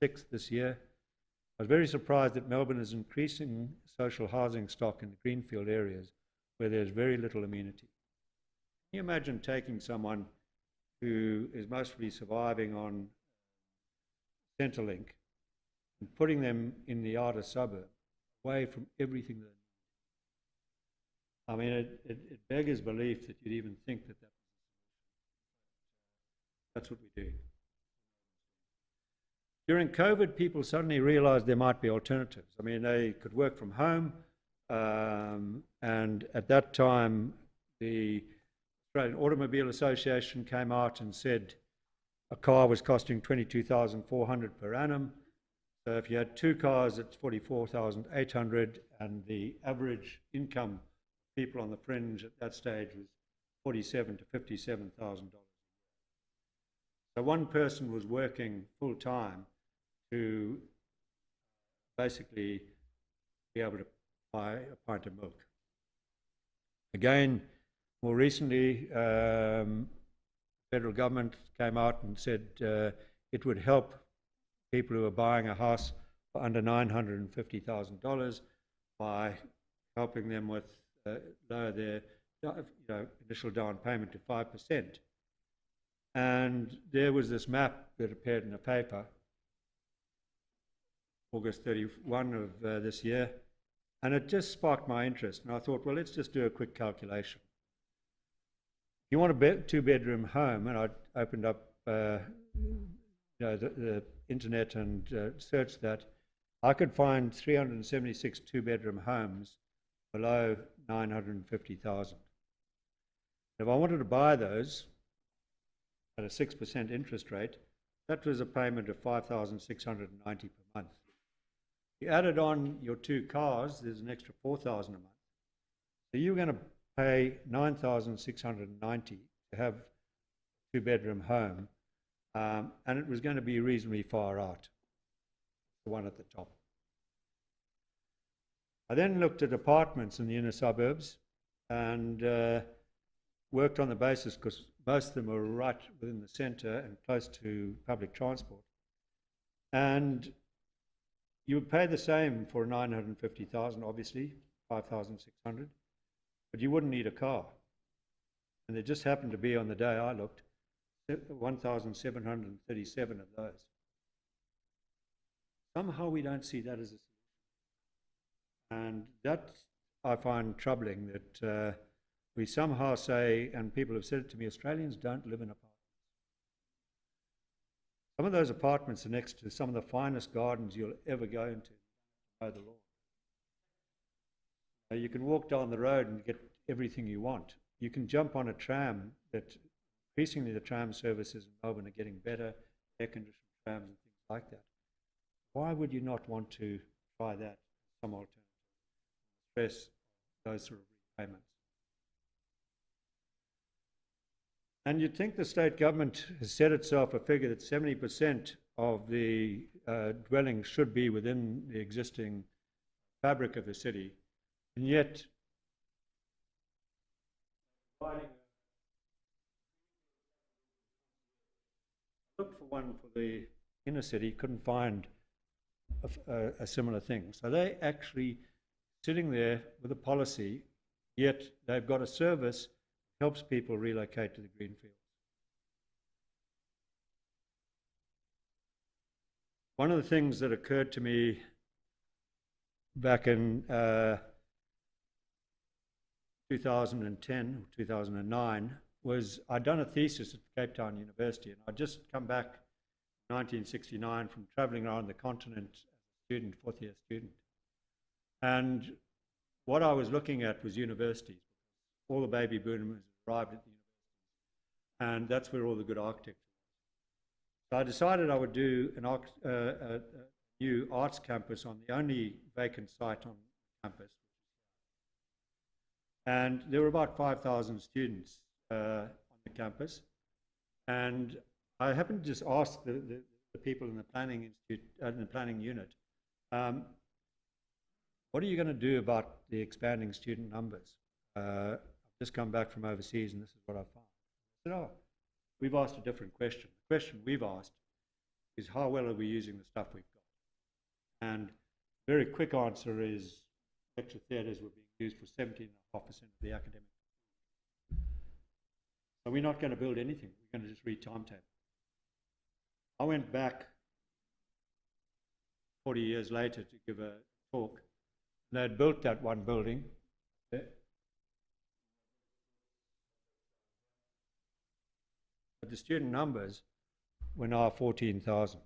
6th this year. I was very surprised that Melbourne is increasing social housing stock in the greenfield areas where there's very little amenity. Can you imagine taking someone who is mostly surviving on Centrelink and putting them in the outer suburbs away from everything that. I mean, it beggars belief that you'd even think that that's what we do. During COVID, people suddenly realized there might be alternatives. I mean, they could work from home, and at that time, the Australian Automobile Association came out and said a car was costing $22,400 per annum. So if you had two cars, it's $44,800, and the average income of people on the fringe at that stage was $47,000 to $57,000. So one person was working full time to basically be able to buy a pint of milk. Again, more recently, federal government came out and said it would help people who are buying a house for under $950,000 by helping them with lower their initial down payment to 5%. And there was this map that appeared in the paper, August 31 of this year, and it just sparked my interest. And I thought, well, let's just do a quick calculation. If you want a two-bedroom home, and I opened up the internet and searched that, I could find 376 two-bedroom homes below $950,000. If I wanted to buy those at a 6% interest rate, that was a payment of $5,690 per month. You added on your two cars, there's an extra $4,000 a month. So you're going to pay $9,690 to have a two-bedroom home, and it was going to be reasonably far out, the one at the top. I then looked at apartments in the inner suburbs and worked on the basis, because most of them are right within the centre and close to public transport. And you would pay the same for $950,000, obviously, $5,600, but you wouldn't need a car. And there just happened to be, on the day I looked, 1,737 of those. Somehow we don't see that as a solution. And that I find troubling, that we somehow say, and people have said it to me, Australians don't live in apartments. Some of those apartments are next to some of the finest gardens you'll ever go into, mow the lawn. You can walk down the road and get everything you want. You can jump on a tram. That increasingly the tram services in Melbourne are getting better, air-conditioned trams and things like that. Why would you not want to try that, some alternative? Stress those sort of repayments. And you'd think the state government has set itself a figure that 70% of the dwellings should be within the existing fabric of the city, and yet looked for one for the inner city, couldn't find a similar thing. So they actually sitting there with a policy, yet they've got a service that helps people relocate to the greenfields. One of the things that occurred to me back in 2010 or 2009 was I'd done a thesis at Cape Town University, and I'd just come back in 1969 from travelling around the continent as a student, fourth-year student. And what I was looking at was universities. All the baby boomers arrived at the universities, and that's where all the good architecture was. So I decided I would do a new arts campus on the only vacant site on campus. And there were about 5,000 students on the campus. And I happened to just ask the people in the planning institute, in the planning unit, what are you going to do about the expanding student numbers? I've just come back from overseas and this is what I found. I said, oh, we've asked a different question. The question we've asked is how well are we using the stuff we've got? And the very quick answer is lecture theatres were being used for 17.5% of the academic. So we're not going to build anything. We're going to just read timetable. I went back 40 years later to give a talk They had built that one building. But the student numbers were now 14,000.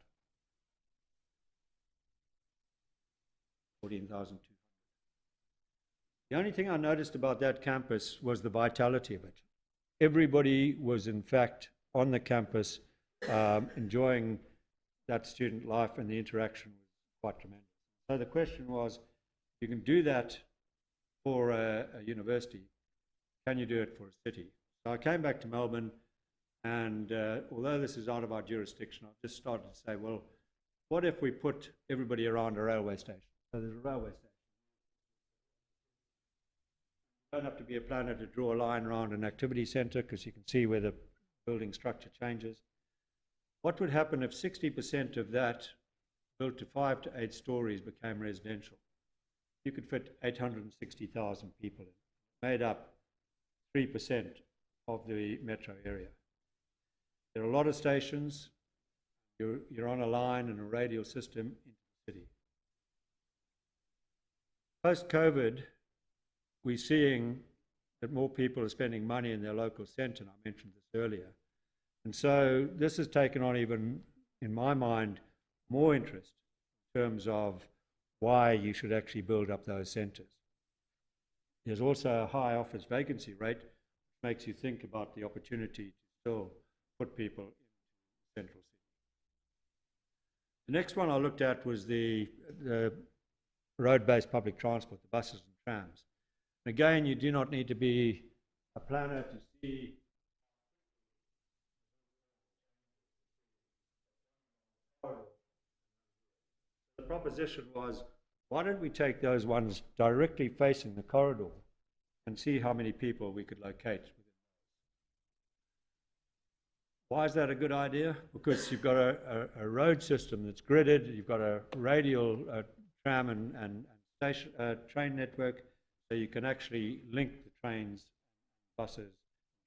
14,200. The only thing I noticed about that campus was the vitality of it. Everybody was in fact on the campus enjoying that student life, and the interaction was quite tremendous. So the question was, you can do that for a university, can you do it for a city? So I came back to Melbourne, and although this is out of our jurisdiction, I just started to say, well, what if we put everybody around a railway station? So there's a railway station. You don't have to be a planner to draw a line around an activity centre, because you can see where the building structure changes. What would happen if 60% of that, built to 5 to 8 stories, became residential? You could fit 860,000 people in, made up 3% of the metro area. There are a lot of stations. You're on a line and a radial system into the city. Post-COVID, we're seeing that more people are spending money in their local centre, and I mentioned this earlier. And so this has taken on, even in my mind, more interest in terms of why you should actually build up those centres. There's also a high office vacancy rate, which makes you think about the opportunity to still put people in central city. The next one I looked at was the road-based public transport, the buses and trams. And again, you do not need to be a planner to see the proposition was, why don't we take those ones directly facing the corridor and see how many people we could locate within those. Why is that a good idea? Because you've got a road system that's gridded, you've got a radial tram and station, train network, so you can actually link the trains, buses,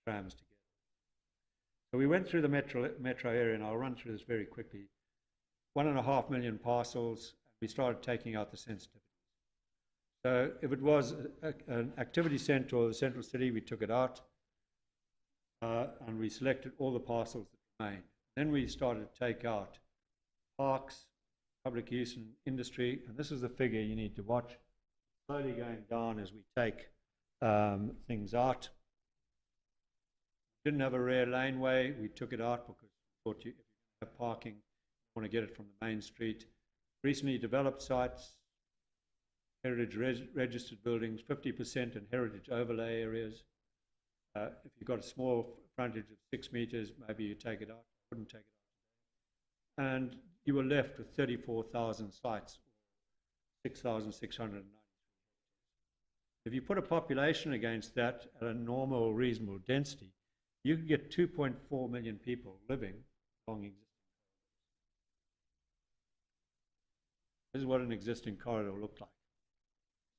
trams together. So we went through the metro area, and I'll run through this very quickly. 1.5 million parcels, and we started taking out the sensitivities. So if it was an activity centre or the central city, we took it out, and we selected all the parcels that remained. Then we started to take out parks, public use and industry, and this is the figure you need to watch, slowly going down as we take things out. Didn't have a rear laneway, we took it out because we thought if you have parking, want to get it from the main street. Recently developed sites, heritage registered buildings, 50% in heritage overlay areas. If you've got a small frontage of 6 metres, maybe you take it out. I wouldn't take it out. And you were left with 34,000 sites, 6,690. If you put a population against that at a normal, reasonable density, you can get 2.4 million people living along existing. This is what an existing corridor looked like.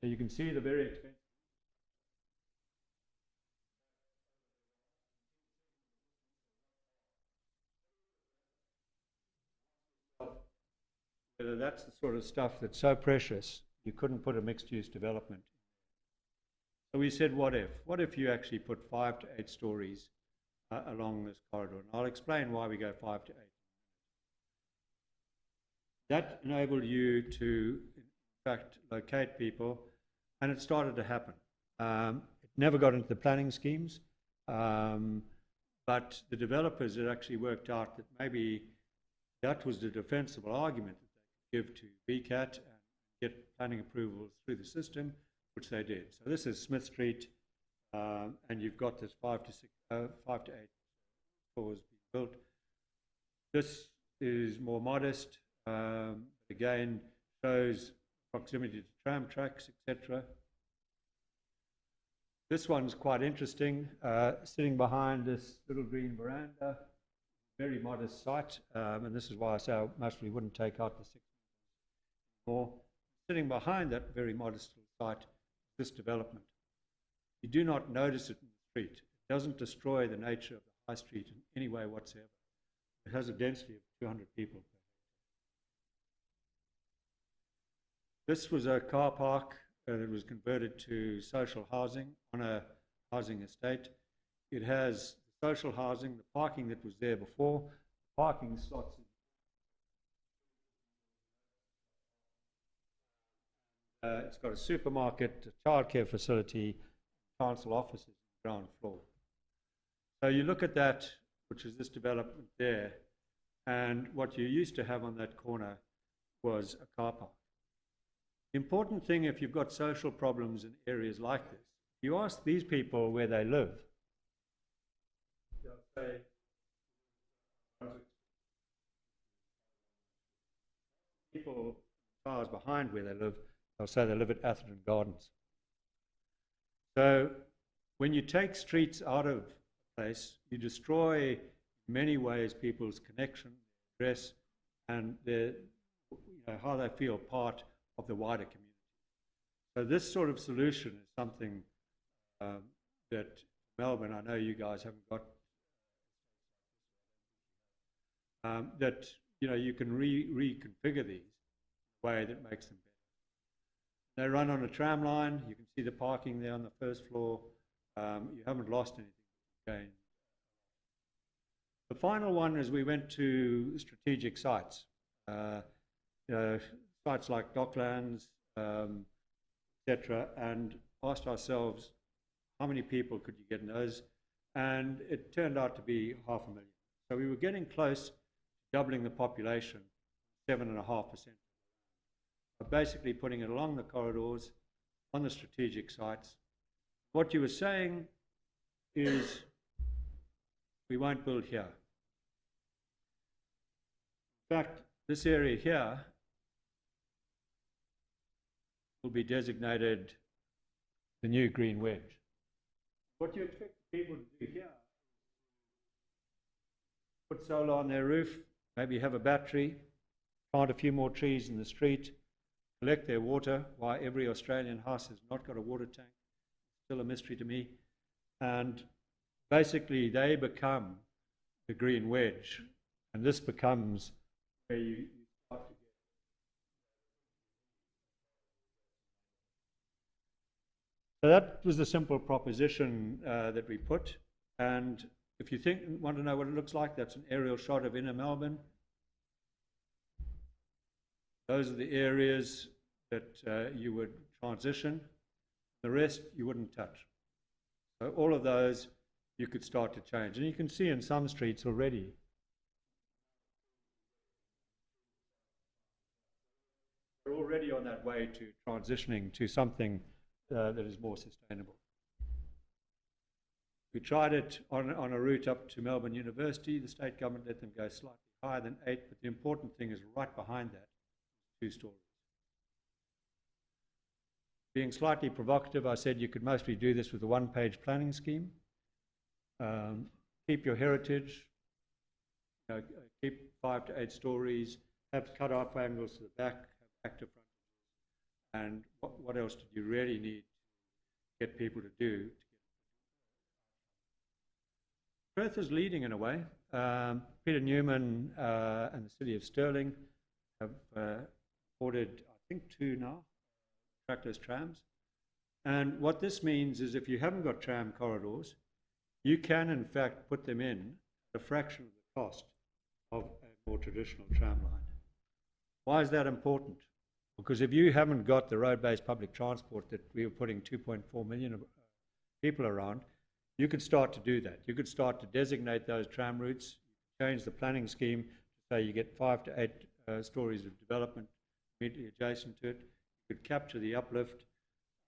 So you can see the very expensive. Whether that's the sort of stuff that's so precious, you couldn't put a mixed-use development. So we said, what if? What if you actually put 5 to 8 stories along this corridor? And I'll explain why we go 5 to 8. That enabled you to, in fact, locate people, and it started to happen. It never got into the planning schemes, but the developers had actually worked out that maybe that was the defensible argument that they could give to VCAT and get planning approvals through the system, which they did. So this is Smith Street, and you've got this 5 to 8 floors being built. This is more modest. Again, shows proximity to tram tracks, etc. This one's quite interesting. Sitting behind this little green veranda, very modest site, and this is why I say I mostly wouldn't take out the 6 more. Sitting behind that very modest site, this development. You do not notice it in the street. It doesn't destroy the nature of the high street in any way whatsoever. It has a density of 200 people. This was a car park that was converted to social housing on a housing estate. It has social housing, the parking that was there before, parking slots. It's got a supermarket, a childcare facility, council offices on the ground floor. So you look at that, which is this development there, and what you used to have on that corner was a car park. The important thing, if you've got social problems in areas like this, you ask these people where they live, they'll say, people cars behind where they live, they'll say they live at Atherton Gardens. So when you take streets out of a place, you destroy in many ways people's connection, address, and how they feel part of the wider community. So this sort of solution is something that Melbourne, I know you guys haven't got, that you can reconfigure these in a way that makes them better. They run on a tram line. You can see the parking there on the first floor. You haven't lost anything again. The final one is we went to strategic sites. Sites like Docklands, etc., and asked ourselves, how many people could you get in those? And it turned out to be 500,000. So we were getting close to doubling the population, 7.5%. Basically putting it along the corridors, on the strategic sites. What you were saying is, we won't build here. In fact, this area here will be designated the new green wedge. What you expect people to do here, put solar on their roof, maybe have a battery, plant a few more trees in the street, collect their water, why every Australian house has not got a water tank, still a mystery to me, and basically they become the green wedge, and this becomes where you start to get. So that was the simple proposition that we put, and if you want to know what it looks like, that's an aerial shot of inner Melbourne. Those are the areas that you would transition. The rest you wouldn't touch. So all of those you could start to change. And you can see in some streets already. We're already on that way to transitioning to something that is more sustainable. We tried it on a route up to Melbourne University. The state government let them go slightly higher than 8, but the important thing is right behind that, 2 stories. Being slightly provocative, I said you could mostly do this with a 1-page planning scheme. Keep your heritage, keep 5 to 8 stories, have cut-off angles to the back, have active frontages, and what else did you really need to get people to do? Perth is leading in a way. Peter Newman and the City of Stirling have ordered, I think, 2 now. Trackless trams. And what this means is if you haven't got tram corridors, you can in fact put them in at a fraction of the cost of a more traditional tram line. Why is that important? Because if you haven't got the road-based public transport that we were putting 2.4 million people around, you could start to do that. You could start to designate those tram routes, change the planning scheme to say you get 5 to 8 stories of development immediately adjacent to it. You could capture the uplift,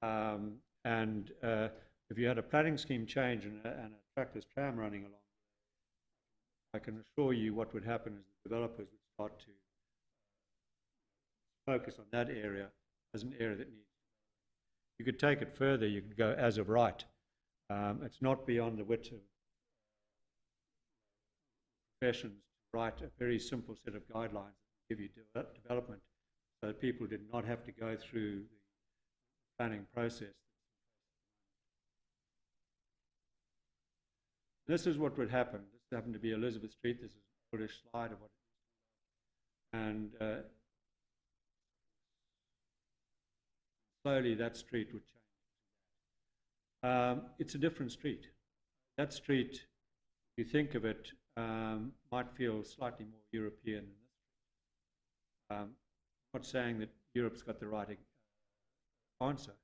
and if you had a planning scheme change and a trackless tram running along, I can assure you what would happen is the developers would start to focus on that area as an area that needs. You could take it further. You could go as of right. It's not beyond the wit of professions to write a very simple set of guidelines that give you development, so that people did not have to go through the planning process. This is what would happen. This happened to be Elizabeth Street. This is a British slide of what it is. And slowly that street would change. It's a different street. That street, if you think of it, might feel slightly more European than this. I'm not saying that Europe's got the right answer.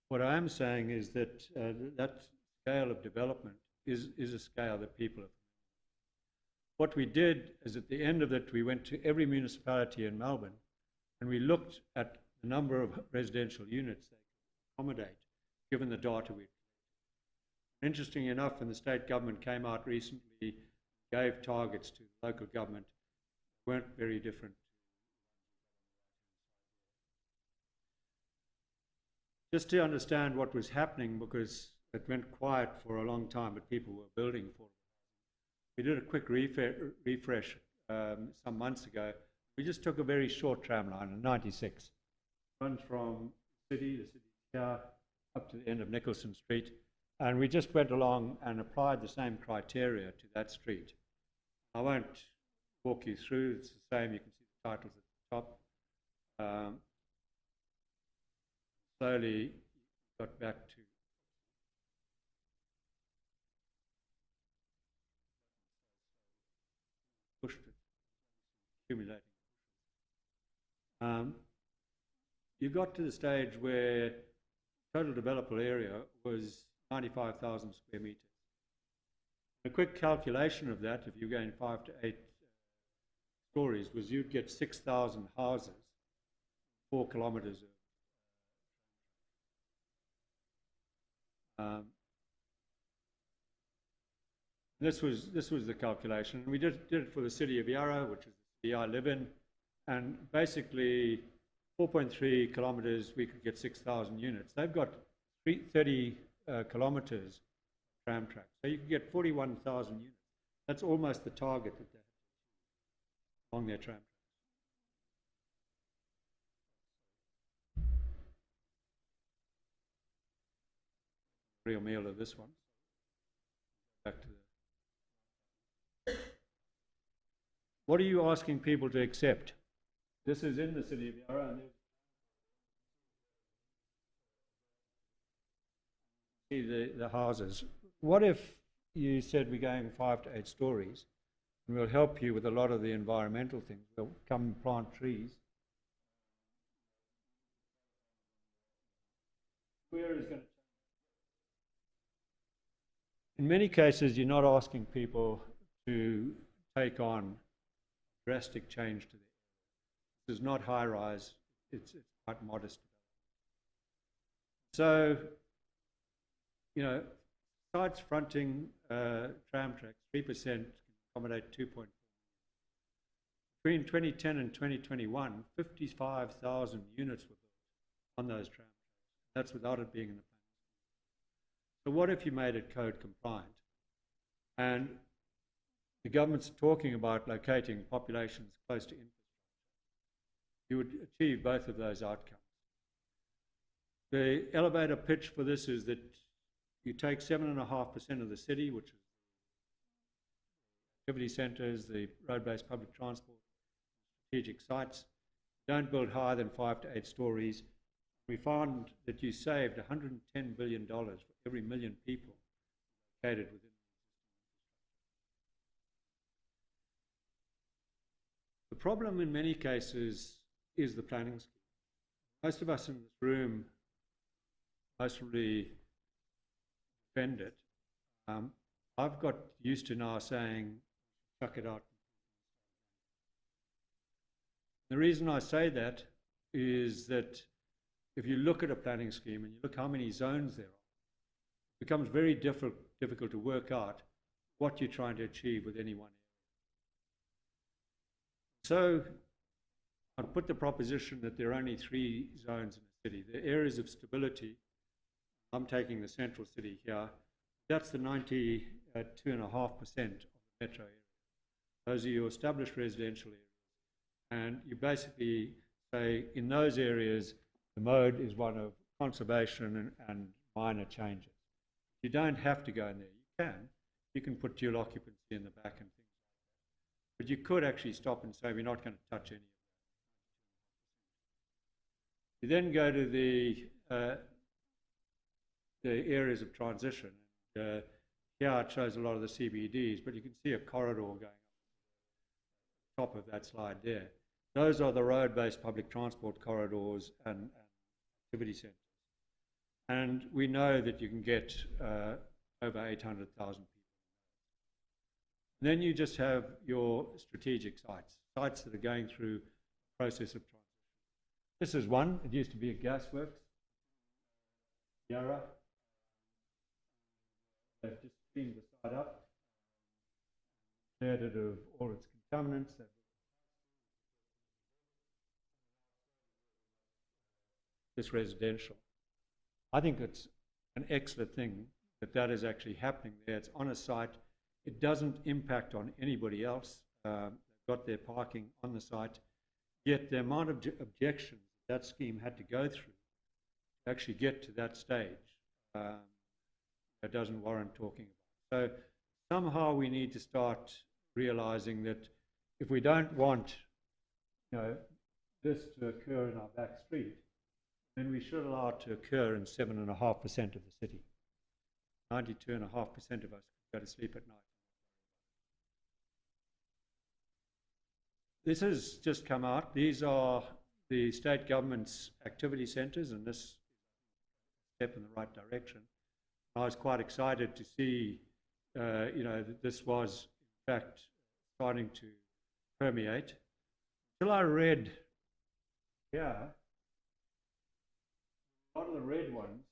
What I am saying is that that scale of development is a scale that people have. What we did is at the end of it, we went to every municipality in Melbourne and we looked at the number of residential units they could accommodate, given the data we had. Interestingly enough, when the state government came out recently, gave targets to the local government, weren't very different. Just to understand what was happening, because it went quiet for a long time, but people were building for it. We did a quick refresh some months ago. We just took a very short tram line in 96. Runs from the city here, up to the end of Nicholson Street. And we just went along and applied the same criteria to that street. I won't walk you through, it's the same, you can see the titles at the top. Slowly got back to pushed it, accumulating. You got to the stage where total developable area was 95,000 square meters. A quick calculation of that, if you're going 5 to 8 stories, was you'd get 6,000 houses, 4 kilometres of. This was the calculation. We did it for the city of Yarra, which is the city I live in, and basically 4.3 kilometres we could get 6,000 units. They've got 30 kilometres tram track, so you could get 41,000 units. That's almost the target that they have along their tram tracks. Real meal of this one. Back to the. What are you asking people to accept? This is in the city of Yarra. And see the houses. What if you said we're going 5 to 8 stories and we'll help you with a lot of the environmental things? We'll come and plant trees. Where is going to In many cases, you're not asking people to take on drastic change to the area. This is not high rise, it's quite modest. So, you know, sites fronting tram tracks, 3% can accommodate 2.4. Between 2010 and 2021, 55,000 units were built on those tram tracks. That's without it being in the plan. So what if you made it code compliant? And the government's talking about locating populations close to infrastructure. You would achieve both of those outcomes. The elevator pitch for this is that you take 7.5% of the city, which is activity centres, the road-based public transport, strategic sites, don't build higher than 5 to 8 stories. We found that you saved $110 billion for every million people located within. The problem in many cases is the planning scheme. Most of us in this room mostly defend it. I've got used to now saying, chuck it out. The reason I say that is that if you look at a planning scheme and you look how many zones there are, it becomes very difficult to work out what you're trying to achieve with any one area. So I'd put the proposition that there are only 3 zones in the city. The areas of stability, I'm taking the central city here, that's the 92.5% of the metro area. Those are your established residential areas. And you basically say in those areas, the mode is one of conservation and minor changes. You don't have to go in there. You can put dual occupancy in the back and things like that. But you could actually stop and say, we're not going to touch any of You then go to the areas of transition. Here it shows a lot of the CBDs, but you can see a corridor going up top of that slide there. Those are the road-based public transport corridors and activity centres. And we know that you can get over 800,000 people. And then you just have your strategic sites, sites that are going through a process of transition. This is one. It used to be a gasworks. Yarra. They've just cleaned the site up, cleared it of all its contaminants. This residential. I think it's an excellent thing that that is actually happening there. It's on a site. It doesn't impact on anybody else. They've got their parking on the site. Yet the amount of objections that scheme had to go through to actually get to that stage, that doesn't warrant talking about. So somehow we need to start realizing that if we don't want, this to occur in our back street, then we should allow it to occur in 7.5% of the city. 92.5% of us go to sleep at night. This has just come out. These are the state government's activity centres, and this is a step in the right direction. I was quite excited to see, that this was in fact starting to permeate. Until I read, a lot of the red ones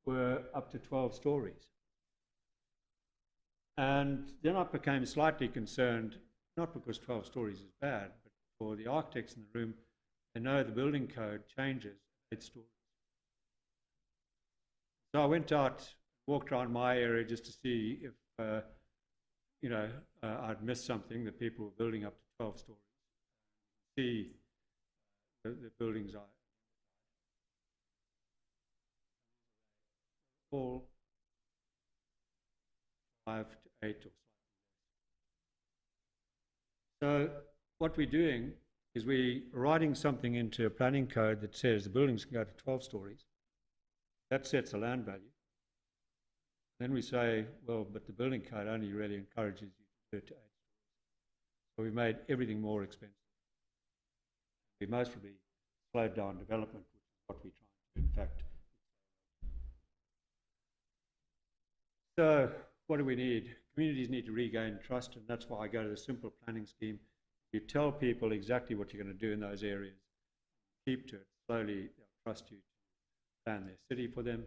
were up to 12 stories. And then I became slightly concerned, not because 12 stories is bad, but for the architects in the room, they know the building code changes 8 stories. So I went out, walked around my area just to see if, I'd missed something, that people were building up to 12 stories. See the buildings are all 5 to 8 or so. So what we're doing is we're writing something into a planning code that says the buildings can go to 12 stories. That sets a land value. Then we say, well, but the building code only really encourages you to do it to 8 stories. So we've made everything more expensive. We mostly slowed down development, which is what we're trying to do, in fact. So what do we need? Communities need to regain trust, and that's why I go to the simple planning scheme. You tell people exactly what you're going to do in those areas. Keep to it. Slowly they'll trust you to plan their city for them.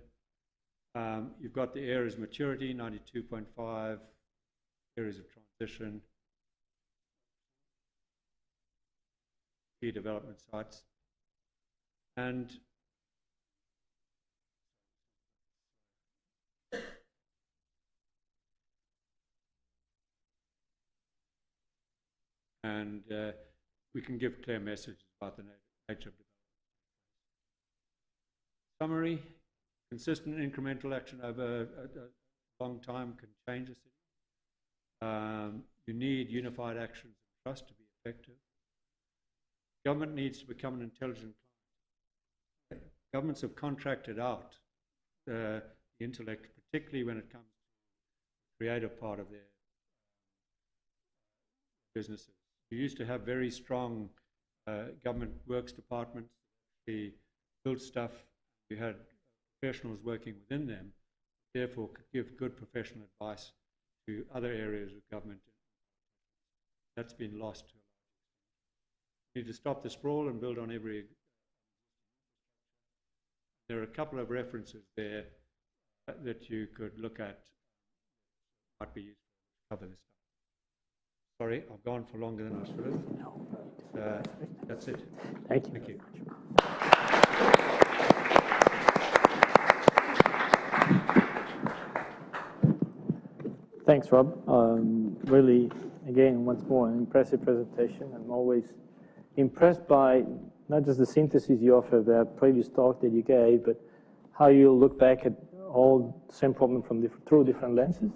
You've got the areas maturity, 92.5, areas of transition, key development sites. And we can give clear messages about the nature of development. Summary: consistent incremental action over a long time can change a city. You need unified actions and trust to be effective. Government needs to become an intelligent client. Governments have contracted out the intellect, particularly when it comes to the creative part of their businesses. You used to have very strong government works departments. They built stuff. You had professionals working within them, therefore could give good professional advice to other areas of government. That's been lost to a large extent. We need to stop the sprawl and build on every. There are a couple of references there that you could look at. Might be useful to cover this stuff. Sorry, I've gone for longer than I should have. No, that's it. Thank you. Thank you. Thanks, Rob. Really, again, once more, an impressive presentation. I'm always impressed by not just the synthesis you offer, the previous talk that you gave, but how you look back at all the same problem from through different lenses,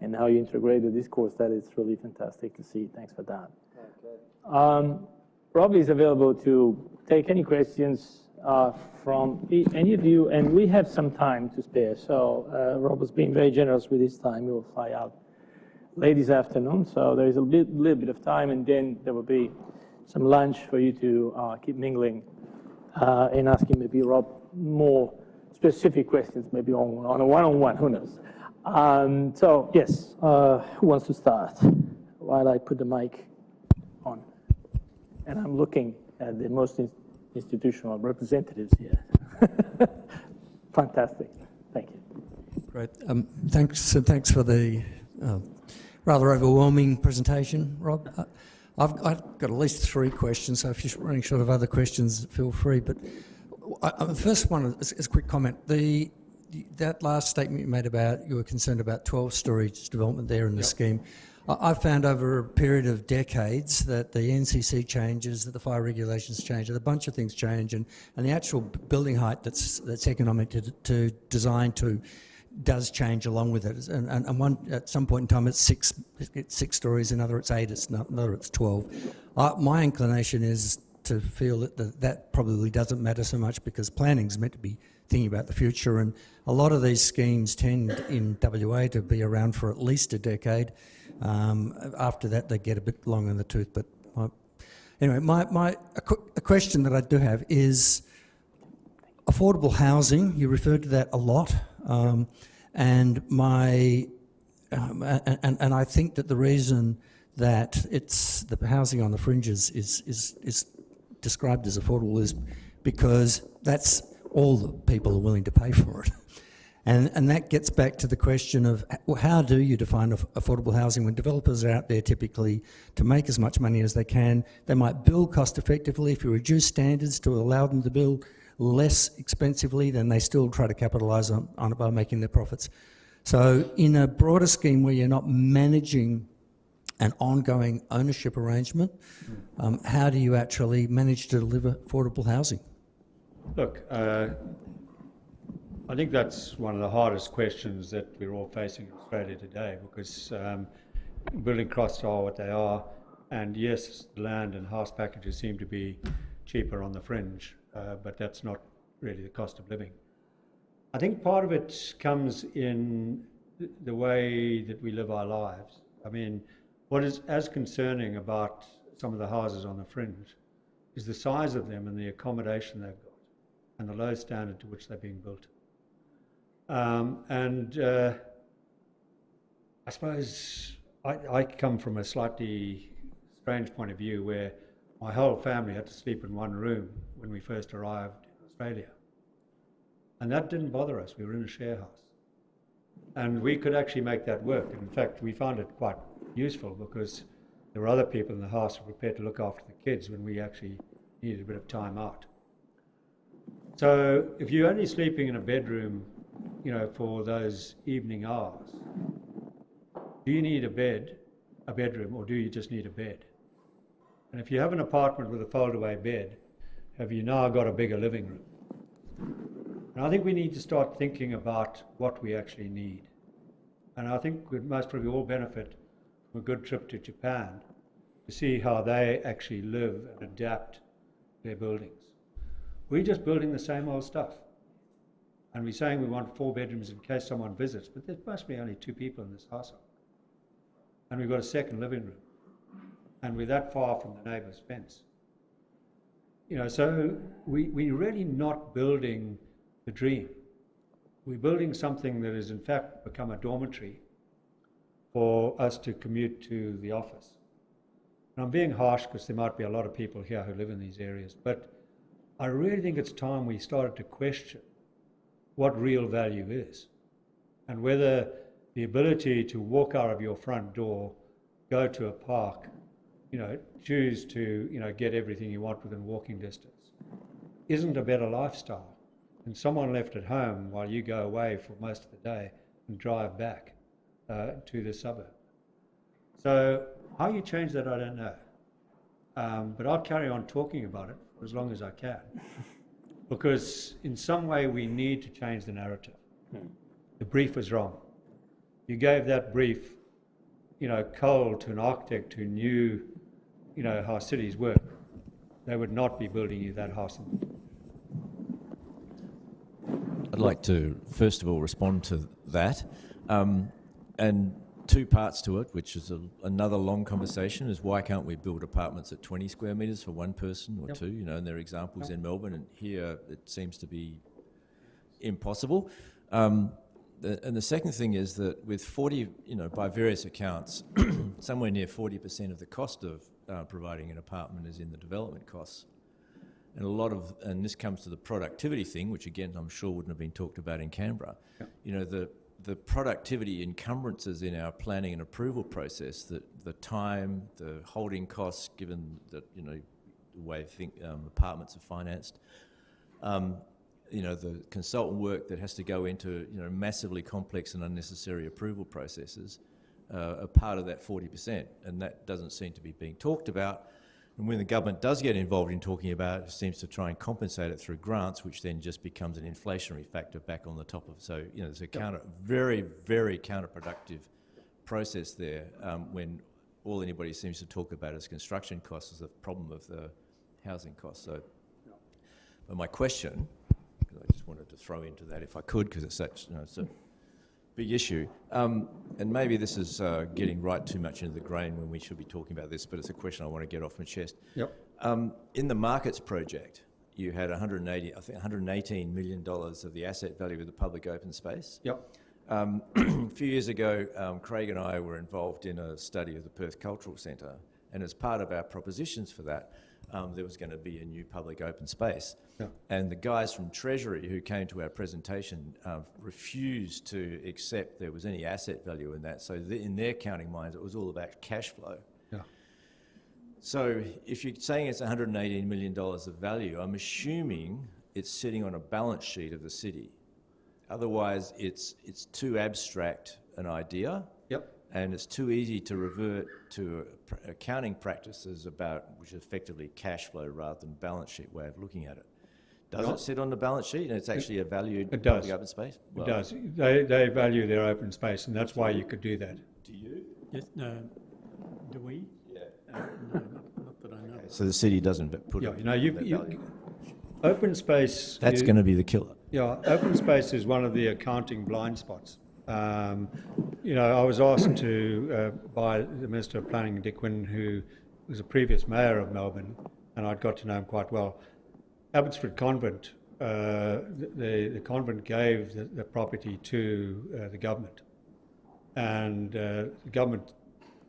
and how you integrate the discourse. That is really fantastic to see. Thanks for that. Okay. Rob is available to take any questions from any of you, and we have some time to spare. So Rob has been very generous with his time. He will fly out late this afternoon, so there is a little bit of time, and then there will be some lunch for you to keep mingling and asking maybe Rob more specific questions, maybe on a one-on-one, who knows. So yes, who wants to start while I put the mic on? And I'm looking at the most institutional representatives here. Fantastic, thank you. Great, thanks for the rather overwhelming presentation, Rob. I've got at least 3 questions, so if you're running short of other questions, feel free. But the first one is a quick comment. That last statement you made about you were concerned about 12-storey development there in the scheme. I've found over a period of decades that the NCC changes, that the fire regulations change, that a bunch of things change, and the actual building height that's economic to design to does change along with it. And one at some point in time it's six stories, another it's 8, another it's 12. My inclination is to feel that probably doesn't matter so much, because planning is meant to be thinking about the future, and a lot of these schemes tend in WA to be around for at least a decade. After that they get a bit long in the tooth. But anyway, a question that I do have is affordable housing. You referred to that a lot, and I think that the reason that it's the housing on the fringes is described as affordable is because that's all the people are willing to pay for it. And that gets back to the question of how do you define affordable housing when developers are out there typically to make as much money as they can. They might build cost effectively. If you reduce standards to allow them to build less expensively, then they still try to capitalise on it by making their profits. So in a broader scheme where you're not managing an ongoing ownership arrangement, how do you actually manage to deliver affordable housing? Look, I think that's one of the hardest questions that we're all facing in Australia today, because building costs are what they are, and yes, land and house packages seem to be cheaper on the fringe, but that's not really the cost of living. I think part of it comes in the way that we live our lives. I mean, what is as concerning about some of the houses on the fringe is the size of them and the accommodation they've got and the low standard to which they're being built. I suppose I come from a slightly strange point of view where my whole family had to sleep in one room when we first arrived in Australia. And that didn't bother us. We were in a share house. And we could actually make that work. And in fact, we found it quite useful because there were other people in the house who were prepared to look after the kids when we actually needed a bit of time out. So if you're only sleeping in a bedroom, for those evening hours, do you need a bedroom, or do you just need a bed? And if you have an apartment with a fold-away bed, have you now got a bigger living room? And I think we need to start thinking about what we actually need. And I think we'd most probably all benefit from a good trip to Japan to see how they actually live and adapt their buildings. We're just building the same old stuff. And we're saying we want 4 bedrooms in case someone visits, but there's must be only 2 people in this household. And we've got a second living room. And we're that far from the neighbour's fence. So we're really not building the dream. We're building something that has in fact become a dormitory for us to commute to the office. And I'm being harsh because there might be a lot of people here who live in these areas, but I really think it's time we started to question what real value is, and whether the ability to walk out of your front door, go to a park, choose to get everything you want within walking distance, isn't a better lifestyle than someone left at home while you go away for most of the day and drive back to the suburb. So how you change that, I don't know, but I'll carry on talking about it for as long as I can. Because in some way we need to change the narrative. The brief was wrong. You gave that brief, cold to an architect who knew, how cities work. They would not be building you that house. I'd like to, first of all, respond to that. And two parts to it, which is another long conversation, is why can't we build apartments at 20 square metres for one person or two? You know, and there are examples in Melbourne, and here it seems to be impossible. And the second thing is that with 40, you know, by various accounts, somewhere near 40% of the cost of providing an apartment is in the development costs. And and this comes to the productivity thing, which again, I'm sure wouldn't have been talked about in Canberra. Yeah. You know, the productivity encumbrances in our planning and approval process, the time, the holding costs, given that, you know, the way apartments are financed, you know, the consultant work that has to go into, you know, massively complex and unnecessary approval processes are part of that 40%, and that doesn't seem to be being talked about. And when the government does get involved in talking about it, it seems to try and compensate it through grants, which then just becomes an inflationary factor back on the top of. So, you know, there's a very, very counterproductive process there when all anybody seems to talk about is construction costs as a problem of the housing costs. So, but my question, because I just wanted to throw into that if I could, because it's such, you know, it's a big issue. And maybe this is getting right too much into the grain when we should be talking about this, but it's a question I want to get off my chest. Yep. In the Markets project, you had $118 million of the asset value of the public open space. Yep. A few years ago, Craig and I were involved in a study of the Perth Cultural Centre, and as part of our propositions for that, there was going to be a new public open space. Yeah. And the guys from Treasury who came to our presentation refused to accept there was any asset value in that. So in their counting minds, it was all about cash flow. Yeah. So if you're saying it's $118 million of value, I'm assuming it's sitting on a balance sheet of the city. Otherwise, it's too abstract an idea. Yep. And it's too easy to revert to accounting practices which is effectively cash flow rather than balance sheet way of looking at it. Does it sit on the balance sheet and it's actually a valued public open space? Well, it does. They value their open space, and that's why you could do that. Do you? Yes, no. Do we? Yeah. No, not that I know. Okay, so the city doesn't put it. You know, open space. That's going to be the killer. Yeah, open space is one of the accounting blind spots. You know, I was asked by the Minister of Planning, Dick Wynne, who was a previous mayor of Melbourne, and I'd got to know him quite well. Abbotsford Convent, the convent gave the property to the government, and the government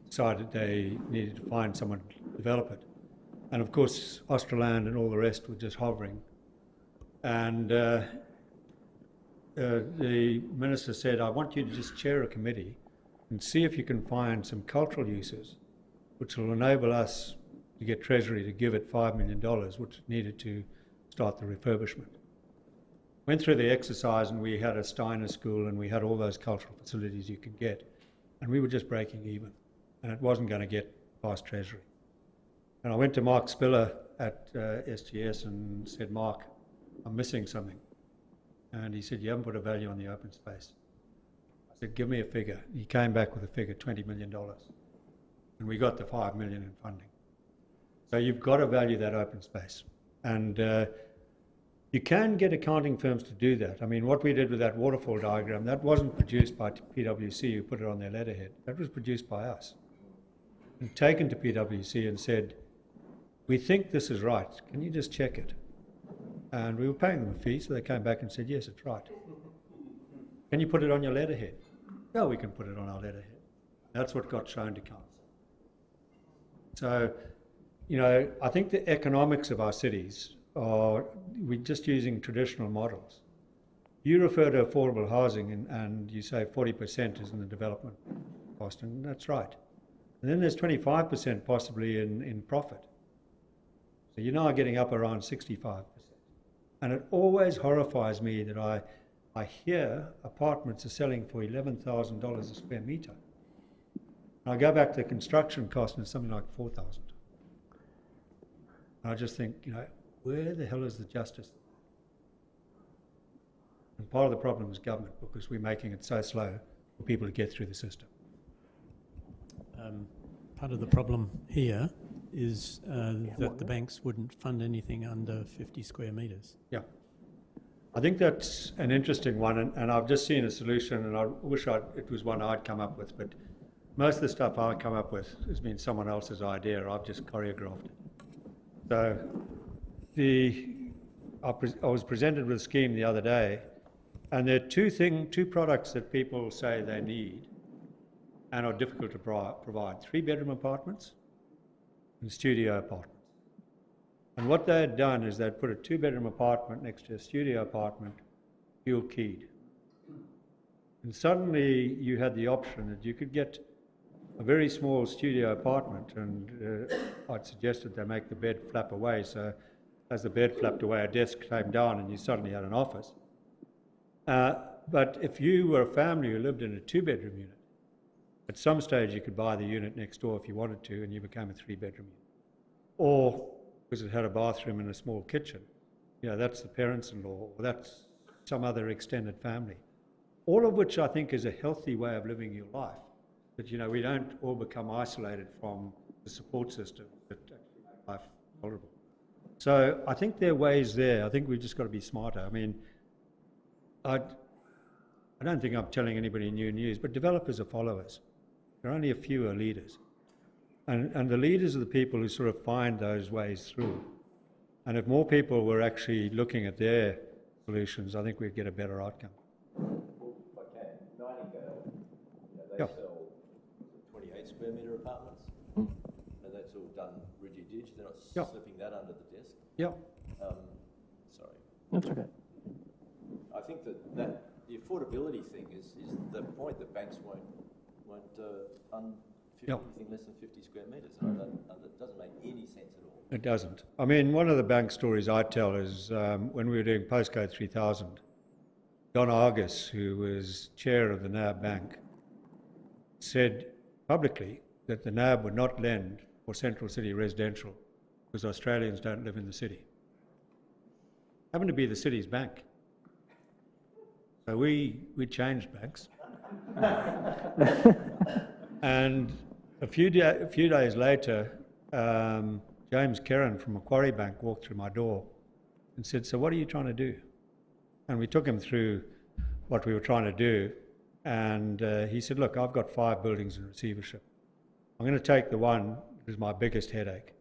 decided they needed to find someone to develop it. And of course, Australand and all the rest were just hovering. And the minister said, I want you to just chair a committee and see if you can find some cultural uses which will enable us to get Treasury to give it $5 million, which it needed to start the refurbishment. Went through the exercise, and we had a Steiner school and we had all those cultural facilities you could get, and we were just breaking even, and it wasn't going to get past Treasury. And I went to Mark Spiller at SGS and said, Mark, I'm missing something. And he said, you haven't put a value on the open space. I said, give me a figure. He came back with a figure, $20 million. And we got the $5 million in funding. So you've got to value that open space. And you can get accounting firms to do that. I mean, what we did with that waterfall diagram, that wasn't produced by PwC, who put it on their letterhead. That was produced by us. And taken to PwC and said, we think this is right. Can you just check it? And we were paying them a fee, so they came back and said, yes, it's right. Can you put it on your letterhead? Yeah, we can put it on our letterhead. That's what got shown to council. So, you know, I think the economics of our cities are, we're just using traditional models. You refer to affordable housing and you say 40% is in the development cost, and that's right. And then there's 25% possibly in profit. So you're now getting up around 65%. And it always horrifies me that I hear apartments are selling for $11,000 a square metre. And I go back to the construction cost and it's something like $4,000. And I just think, you know, where the hell is the justice? And part of the problem is government, because we're making it so slow for people to get through the system. Part of the problem here is that the banks wouldn't fund anything under 50 square metres. Yeah. I think that's an interesting one, and I've just seen a solution, and I wish it was one I'd come up with, but most of the stuff I come up with has been someone else's idea. I've just choreographed it. So I was presented with a scheme the other day, and there are two products that people say they need and are difficult to provide: 3-bedroom apartments and studio apartments. And what they had done is they'd put a 2-bedroom apartment next to a studio apartment, fuel keyed. And suddenly you had the option that you could get a very small studio apartment, and I'd suggested they make the bed flap away, so as the bed flapped away, a desk came down and you suddenly had an office. But if you were a family who lived in a 2-bedroom unit, at some stage you could buy the unit next door if you wanted to, and you became a 3-bedroom unit. Or, because it had a bathroom and a small kitchen, that's the parents-in-law, or that's some other extended family. All of which I think is a healthy way of living your life. That, we don't all become isolated from the support system that actually make life tolerable. So I think there are ways there. I think we've just got to be smarter. I mean, I don't think I'm telling anybody new news, but developers are followers. There are only a few are leaders. And the leaders are the people who sort of find those ways through. And if more people were actually looking at their solutions, I think we'd get a better outcome. Okay, Nightingale, they sell 28 square metre apartments, and that's all done rigid-dig. They're not slipping that under the desk. Yeah. Sorry. That's okay. I think that the affordability thing is the point that banks won't fund anything less than 50 square metres. And that doesn't make any sense at all. It doesn't. I mean, one of the bank stories I tell is when we were doing Postcode 3000, Don Argus, who was chair of the NAB Bank, said publicly that the NAB would not lend for central city residential because Australians don't live in the city. Happened to be the city's bank. So we changed banks. And a few days later, James Kerrin from Macquarie Bank walked through my door and said, "So what are you trying to do?" And we took him through what we were trying to do. And he said, "Look, I've got 5 buildings in receivership. I'm going to take the one that is my biggest headache.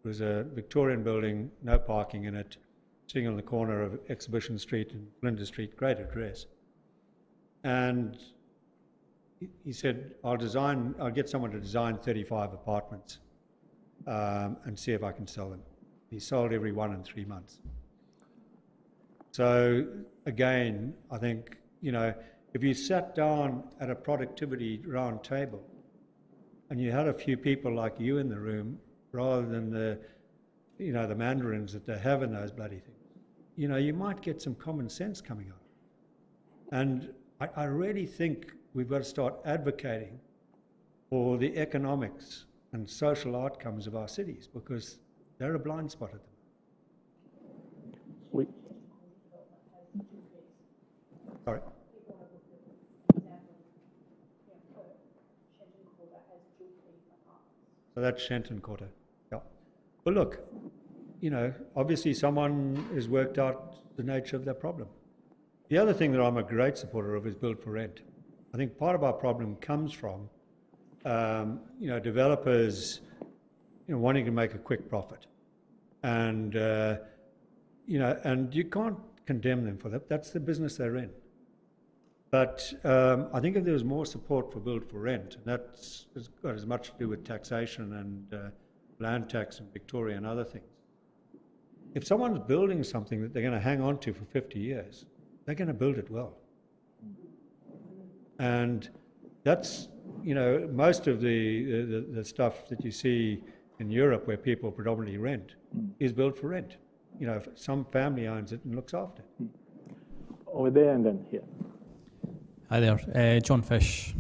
It was a Victorian building, no parking in it, sitting on the corner of Exhibition Street and Flinders Street, great address." And he said, I'll get someone to design 35 apartments and see if I can sell them. He sold every one in 3 months. So again, I think, if you sat down at a productivity round table and you had a few people like you in the room rather than the mandarins that they have in those bloody things, you might get some common sense coming out. And I really think we've got to start advocating for the economics and social outcomes of our cities, because they're a blind spot at them. Sorry. So that's Shenton Quarter. Yeah. Well, look, obviously someone has worked out the nature of their problem. The other thing that I'm a great supporter of is build for rent. I think part of our problem comes from, developers, wanting to make a quick profit, and and you can't condemn them for that. That's the business they're in. But I think if there was more support for build for rent, and that's got as much to do with taxation and land tax in Victoria and other things. If someone's building something that they're going to hang on to for 50 years, they're going to build it well. And that's, most of the stuff that you see in Europe where people predominantly rent is built for rent. Some family owns it and looks after it. Over there and then here. Hi there, John Fish.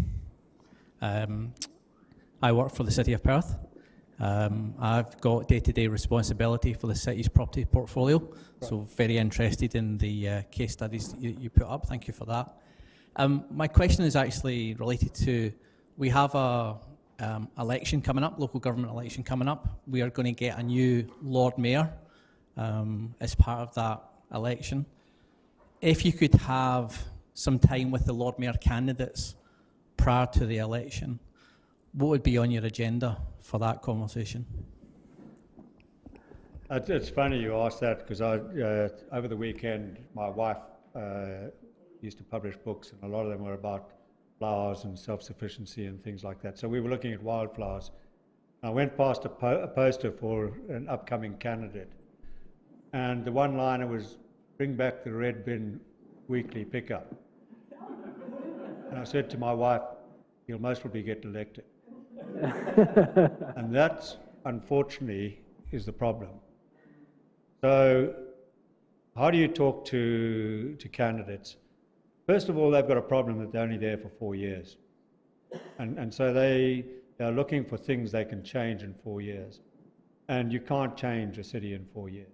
I work for the City of Perth. I've got day-to-day responsibility for the city's property portfolio, so very interested in the case studies you put up. Thank you for that. My question is actually related to, we have a election coming up, local government election coming up. We are going to get a new Lord Mayor as part of that election. if you could have some time with the Lord Mayor candidates prior to the election, what would be on your agenda for that conversation? It's funny you ask that, because over the weekend my wife used to publish books, and a lot of them were about flowers and self-sufficiency and things like that. So we were looking at wildflowers. I went past a poster for an upcoming candidate, and the one-liner was, "Bring back the red bin weekly pickup." And I said to my wife, "You'll most probably get elected." And that, unfortunately, is the problem. So how do you talk to candidates? First of all, they've got a problem that they're only there for 4 years. And so they are looking for things they can change in 4 years. And you can't change a city in 4 years.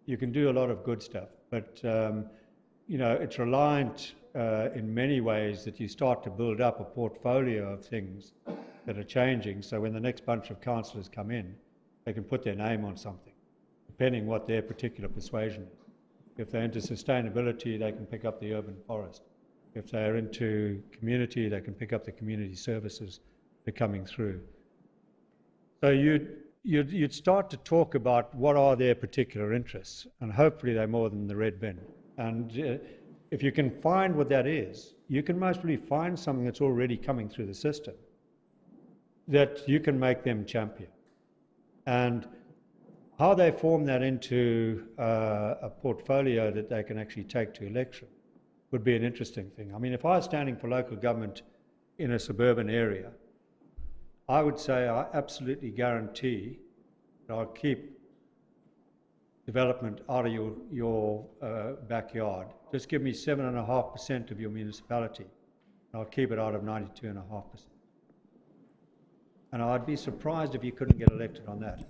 You can do a lot of good stuff, but you know, it's reliant in many ways that you start to build up a portfolio of things that are changing, so when the next bunch of councillors come in, they can put their name on something, depending what their particular persuasion is. If they're into sustainability, they can pick up the urban forest. If they're into community, they can pick up the community services that are coming through. So you'd start to talk about what are their particular interests, and hopefully they're more than the red bin. And if you can find what that is, you can mostly find something that's already coming through the system that you can make them champion. And how they form that into a portfolio that they can actually take to election would be an interesting thing. I mean, if I was standing for local government in a suburban area, I would say I absolutely guarantee that I'll keep development out of your backyard. Just give me 7.5% of your municipality, and I'll keep it out of 92.5%. And I'd be surprised if you couldn't get elected on that.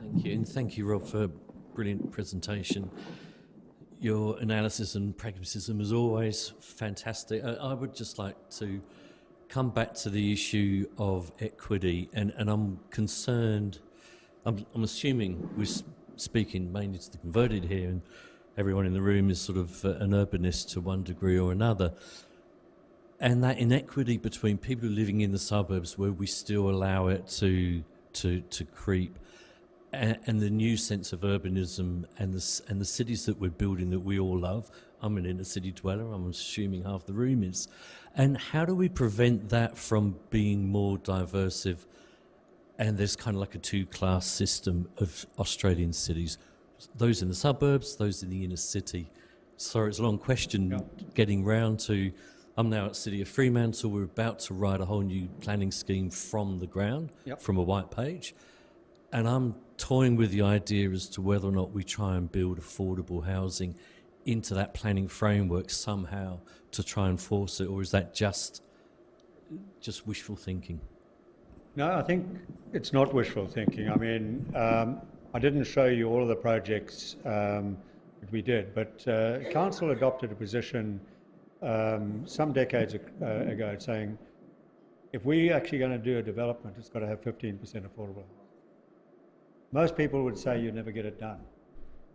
Thank you, and thank you, Rob, for a brilliant presentation. Your analysis and pragmatism is always fantastic. I would just like to come back to the issue of equity, and I'm concerned, I'm assuming we're speaking mainly to the converted here, and everyone in the room is sort of an urbanist to one degree or another. And that inequity between people living in the suburbs, where we still allow it to creep, and the new sense of urbanism and the cities that we're building that we all love. I'm an inner city dweller, I'm assuming half the room is. And how do we prevent that from being more diversive? And there's kind of like a two-class system of Australian cities, those in the suburbs, those in the inner city. Sorry, it's a long question getting round to. I'm now at City of Fremantle. We're about to write a whole new planning scheme from the ground, from a white page. And I'm toying with the idea as to whether or not we try and build affordable housing into that planning framework somehow to try and force it, or is that just wishful thinking? No, I think it's not wishful thinking. I mean, I didn't show you all of the projects that we did, but Council adopted a position some decades ago saying, if we're actually going to do a development, it's got to have 15% affordable. Most people would say you never get it done.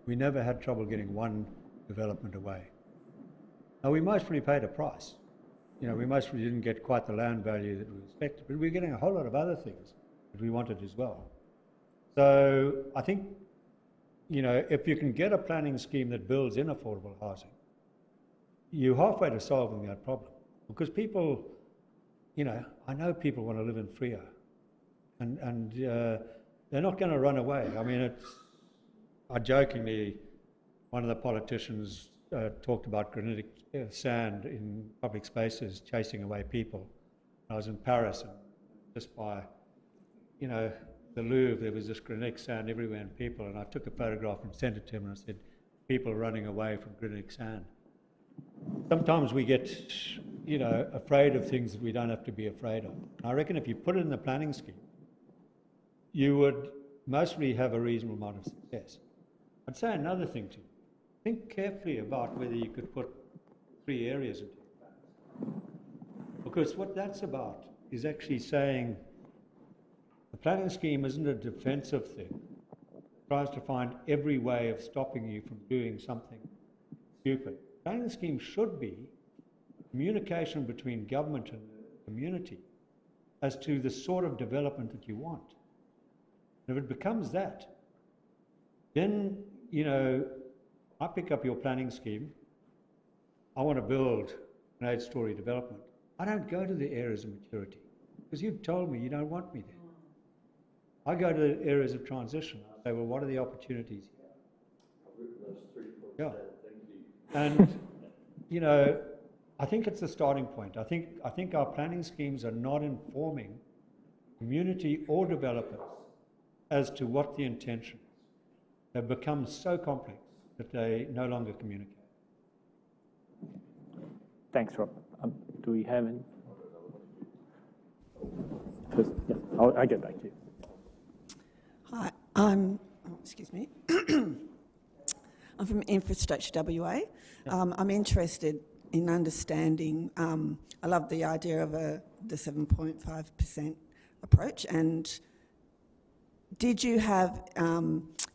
We never had trouble getting one development away. Now, we mostly paid a price. You know, we mostly didn't get quite the land value that we expected, but we're getting a whole lot of other things that we wanted as well. So I think, you know, if you can get a planning scheme that builds in affordable housing, you're halfway to solving that problem. Because people, you know, I know people want to live in Freo, and they're not going to run away. I mean, I jokingly, one of the politicians talked about granitic sand in public spaces chasing away people. I was in Paris, and just by, you know, the Louvre, there was this granitic sand everywhere and people, and I took a photograph and sent it to him, and I said, people running away from granitic sand. Sometimes we get, you know, afraid of things that we don't have to be afraid of. I reckon if you put it in the planning scheme, you would mostly have a reasonable amount of success. I'd say another thing to you. Think carefully about whether you could put 3 areas into your plan. Because what that's about is actually saying the planning scheme isn't a defensive thing. tries to find every way of stopping you from doing something stupid. Planning scheme should be communication between government and the community as to the sort of development that you want. And if it becomes that, then, you know, I pick up your planning scheme, I want to build an 8-storey development. I don't go to the areas of maturity because you've told me you don't want me there. I go to the areas of transition. I say, well, what are the opportunities here? Yeah. And, you know, I think it's the starting point. I think our planning schemes are not informing community or developers as to what the intention is. They've become so complex that they no longer communicate. Thanks, Rob. Do we have any? First, yeah, I'll get back to you. Hi, excuse me. I'm from Infrastructure WA. I'm interested in understanding, I love the idea of the 7.5% approach, and did you have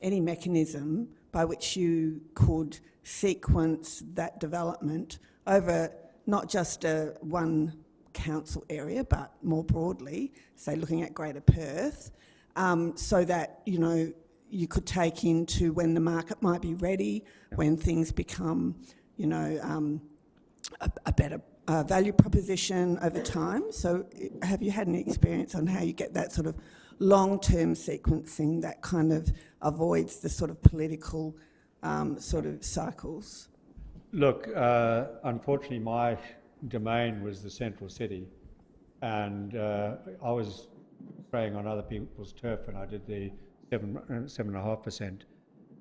any mechanism by which you could sequence that development over not just one council area, but more broadly, say looking at Greater Perth, so that, you know, you could take into when the market might be ready, when things become, you know, a better value proposition over time. So have you had any experience on how you get that sort of long-term sequencing that kind of avoids the sort of political sort of cycles? Look, unfortunately, my domain was the central city, and I was preying on other people's turf when I did the 7.5%.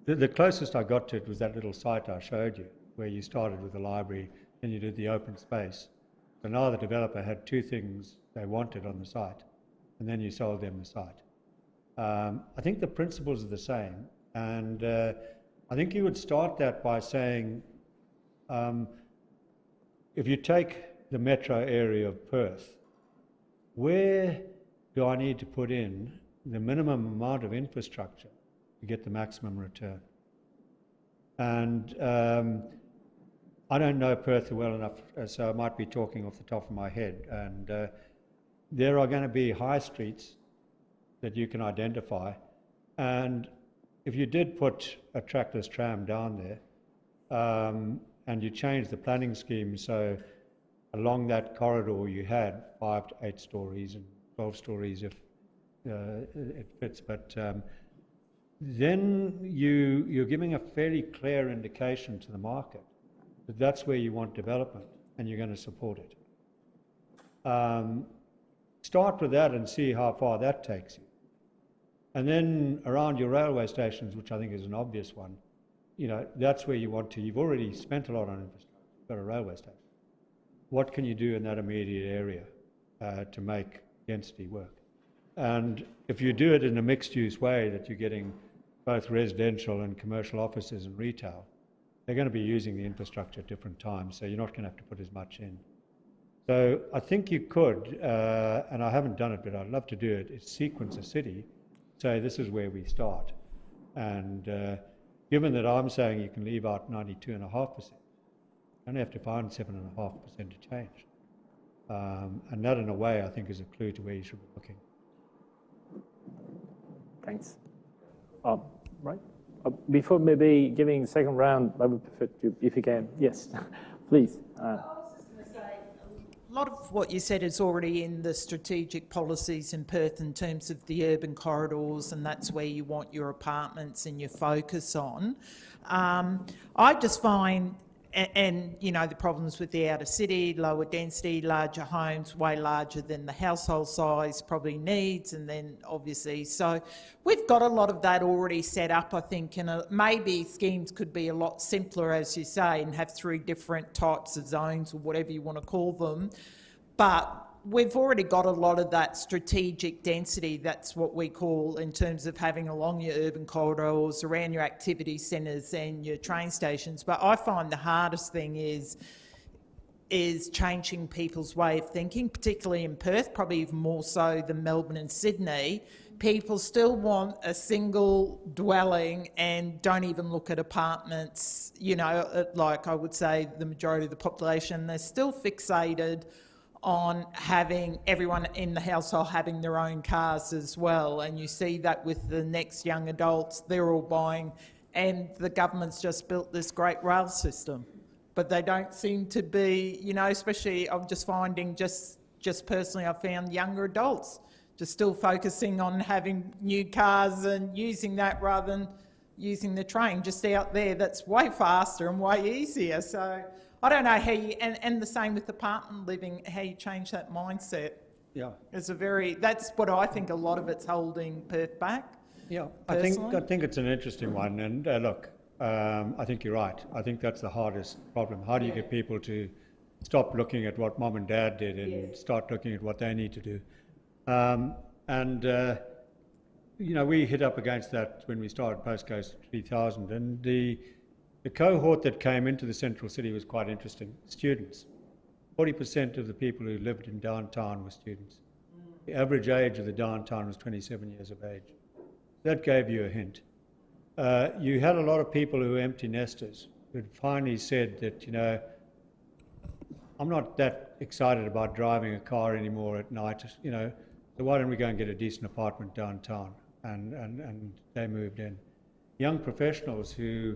The closest I got to it was that little site I showed you, where you started with the library, then you did the open space. So now the developer had two things they wanted on the site, and then you sold them the site. I think the principles are the same, and I think you would start that by saying, if you take the metro area of Perth, where do I need to put in the minimum amount of infrastructure to get the maximum return? And I don't know Perth well enough, so I might be talking off the top of my head. And there are going to be high streets that you can identify. And if you did put a trackless tram down there, and you change the planning scheme so along that corridor you had 5 to 8 stories and 12 stories if it fits, but then you're giving a fairly clear indication to the market that that's where you want development and you're going to support it. Start with that and see how far that takes you. And then around your railway stations, which I think is an obvious one, you know, that's where you want to. You've already spent a lot on infrastructure. You've got a railway station. What can you do in that immediate area to make density work? And if you do it in a mixed-use way, that you're getting both residential and commercial offices and retail, they're going to be using the infrastructure at different times, so you're not going to have to put as much in. So I think you could, and I haven't done it, but I'd love to do it, is sequence a city, say this is where we start. And given that I'm saying you can leave out 92.5%, you only have to find 7.5% to change. And that, in a way, I think is a clue to where you should be looking. Thanks. Right. Before maybe giving the second round, I would prefer to, if you can, yes, please. I was just going to say, a lot of what you said is already in the strategic policies in Perth in terms of the urban corridors, and that's where you want your apartments and your focus on. I just find, and you know, the problems with the outer city, lower density, larger homes, way larger than the household size probably needs, and then obviously, so we've got a lot of that already set up, I think, and maybe schemes could be a lot simpler, as you say, and have 3 different types of zones or whatever you want to call them. But we've already got a lot of that strategic density, that's what we call, in terms of having along your urban corridors, around your activity centres and your train stations. But I find the hardest thing is is changing people's way of thinking, particularly in Perth, probably even more so than Melbourne and Sydney. People still want a single dwelling and don't even look at apartments, you know, like I would say the majority of the population. They're still fixated on having everyone in the household having their own cars as well. And you see that with the next young adults, they're all buying, and the government's just built this great rail system. But they don't seem to be, you know, especially I'm just finding, just personally, I've found younger adults just still focusing on having new cars and using that rather than using the train just out there. That's way faster and way easier. So I don't know how you, and the same with apartment living, how you change that mindset. Yeah. It's that's what I think a lot of it's holding Perth back. Yeah, personally. I think it's an interesting one. And look, I think you're right. I think that's the hardest problem. How do you get people to stop looking at what mum and dad did and start looking at what they need to do? You know, we hit up against that when we started Postcoast 3000, and the cohort that came into the central city was quite interesting. Students. 40% of the people who lived in downtown were students. The average age of the downtown was 27 years of age. That gave you a hint. You had a lot of people who were empty nesters who finally said that, you know, I'm not that excited about driving a car anymore at night, you know, so why don't we go and get a decent apartment downtown? And they moved in. Young professionals who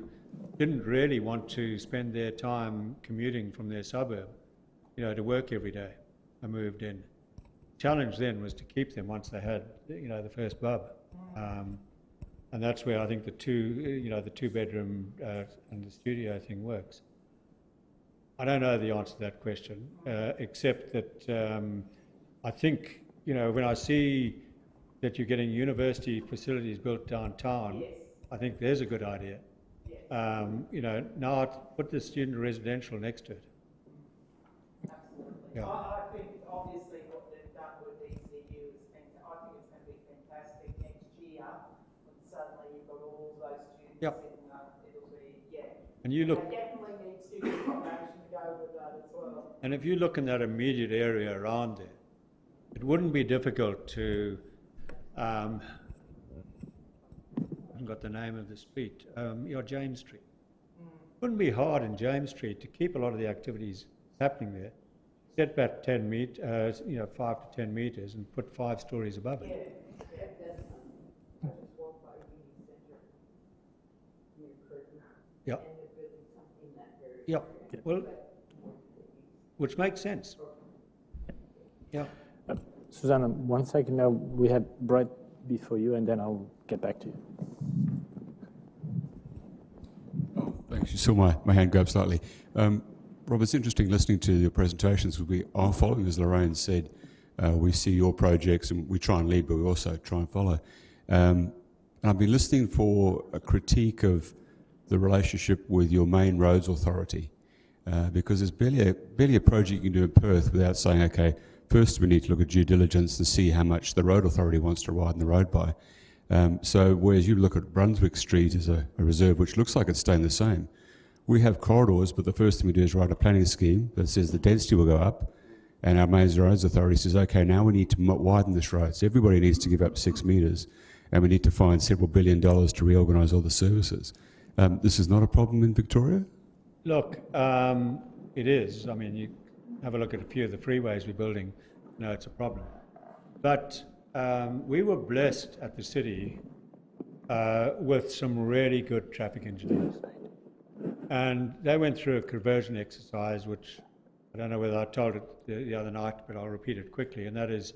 didn't really want to spend their time commuting from their suburb, you know, to work every day, they moved in. Challenge then was to keep them once they had, you know, the first bub. And that's where I think the two bedroom and the studio thing works. I don't know the answer to that question, except that I think, you know, when I see that you're getting university facilities built downtown, I think there's a good idea. You know, now put the student residential next to it. Absolutely. Yeah. I think obviously what they've done with ECU is fantastic. I think it's going to be fantastic next year when suddenly you've got all those students sitting up. It'll be, And you look. They definitely need student accommodation to go with that as well. And if you look in that immediate area around there, it wouldn't be difficult to, I haven't got the name of the street, James Street. It wouldn't be hard in James Street to keep a lot of the activities happening there, set back 10 meters, 5 to 10 metres and put 5 stories above it. Yeah. Yeah. Well, which makes sense. Yeah. Susanna, 1 second now. We had Brett before you, and then I'll get back to you. Oh, thanks. You saw my hand go up slightly. Rob, it's interesting listening to your presentations. We are following, as Lorraine said. We see your projects and we try and lead, but we also try and follow. And I've been listening for a critique of the relationship with your main roads authority, because there's barely a project you can do in Perth without saying, okay, first we need to look at due diligence and see how much the road authority wants to widen the road by. So whereas you look at Brunswick Street as a reserve, which looks like it's staying the same, we have corridors, but the first thing we do is write a planning scheme that says the density will go up, and our main roads authority says, okay, now we need to widen this road. So everybody needs to give up 6 metres, and we need to find several $1 billion to reorganise all the services. This is not a problem in Victoria? Look, it is. I mean, you have a look at a few of the freeways we're building, you know, it's a problem. But we were blessed at the city with some really good traffic engineers. And they went through a conversion exercise, which I don't know whether I told it the other night, but I'll repeat it quickly. And that is,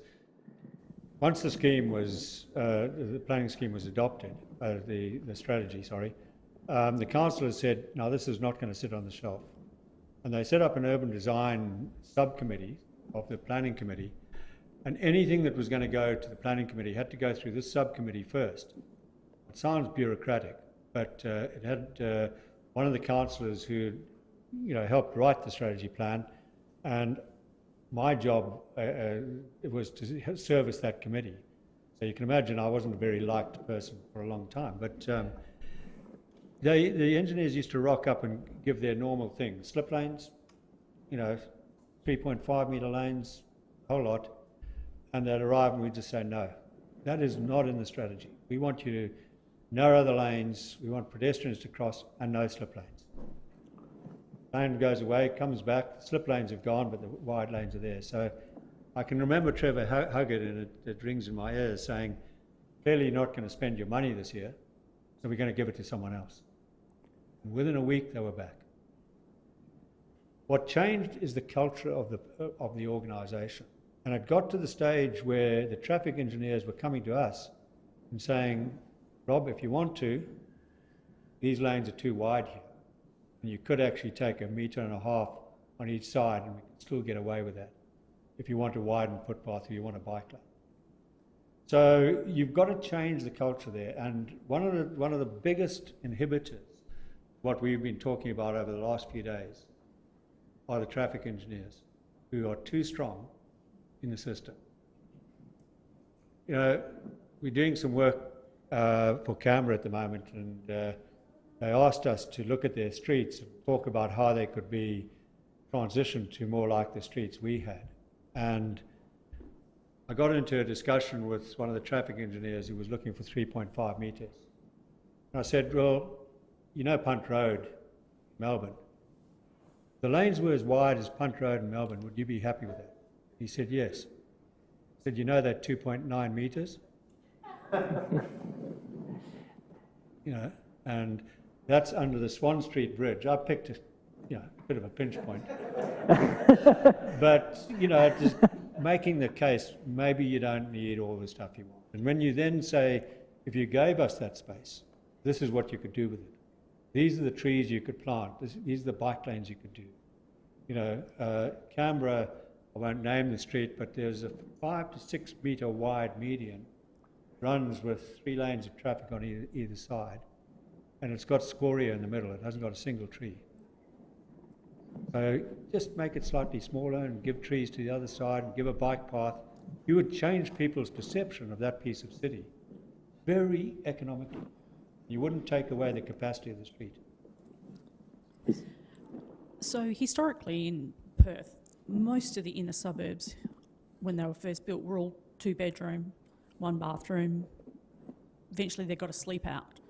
once the scheme was, the planning scheme was adopted, the strategy, sorry, the councillors said, no, this is not going to sit on the shelf. And they set up an urban design subcommittee of the planning committee, and anything that was going to go to the planning committee had to go through this subcommittee first. It sounds bureaucratic, but it had one of the councillors who, helped write the strategy plan, and my job it was to service that committee. So you can imagine I wasn't a very liked person for a long time, but the engineers used to rock up and give their normal things, slip lanes, 3.5 metre lanes, a whole lot, and they'd arrive and we'd just say no. That is not in the strategy. We want you to narrow the lanes, we want pedestrians to cross, and no slip lanes. Lane goes away, comes back, the slip lanes have gone, but the wide lanes are there. So I can remember Trevor Huggett, and it rings in my ears, saying, clearly you're not going to spend your money this year, so we're going to give it to someone else. And within a week, they were back. What changed is the culture of the organisation. And it got to the stage where the traffic engineers were coming to us and saying, Rob, if you want to, these lanes are too wide here. And you could actually take 1.5 metres on each side and we could still get away with that if you want to widen footpath or you want a bike lane. So you've got to change the culture there. And one of the biggest inhibitors, what we've been talking about over the last few days, are the traffic engineers who are too strong in the system. You know, we're doing some work for Canberra at the moment, and they asked us to look at their streets and talk about how they could be transitioned to more like the streets we had. And I got into a discussion with one of the traffic engineers who was looking for 3.5 metres. And I said, well, you know Punt Road, Melbourne. The lanes were as wide as Punt Road in Melbourne. Would you be happy with that? He said, yes. I said, you know that 2.9 metres? You know, and that's under the Swan Street Bridge. I picked a bit of a pinch point. But, you know, just making the case, maybe you don't need all the stuff you want. And when you then say, if you gave us that space, this is what you could do with it. These are the trees you could plant. These are the bike lanes you could do. You know, Canberra, I won't name the street, but there's a 5 to 6 metre wide median, runs with 3 lanes of traffic on either side, and it's got scoria in the middle. It hasn't got a single tree. So just make it slightly smaller and give trees to the other side and give a bike path. You would change people's perception of that piece of city very economically. You wouldn't take away the capacity of the street. So historically in Perth, most of the inner suburbs, when they were first built, were all 2-bedroom, 1 bathroom. Eventually they got a sleep out.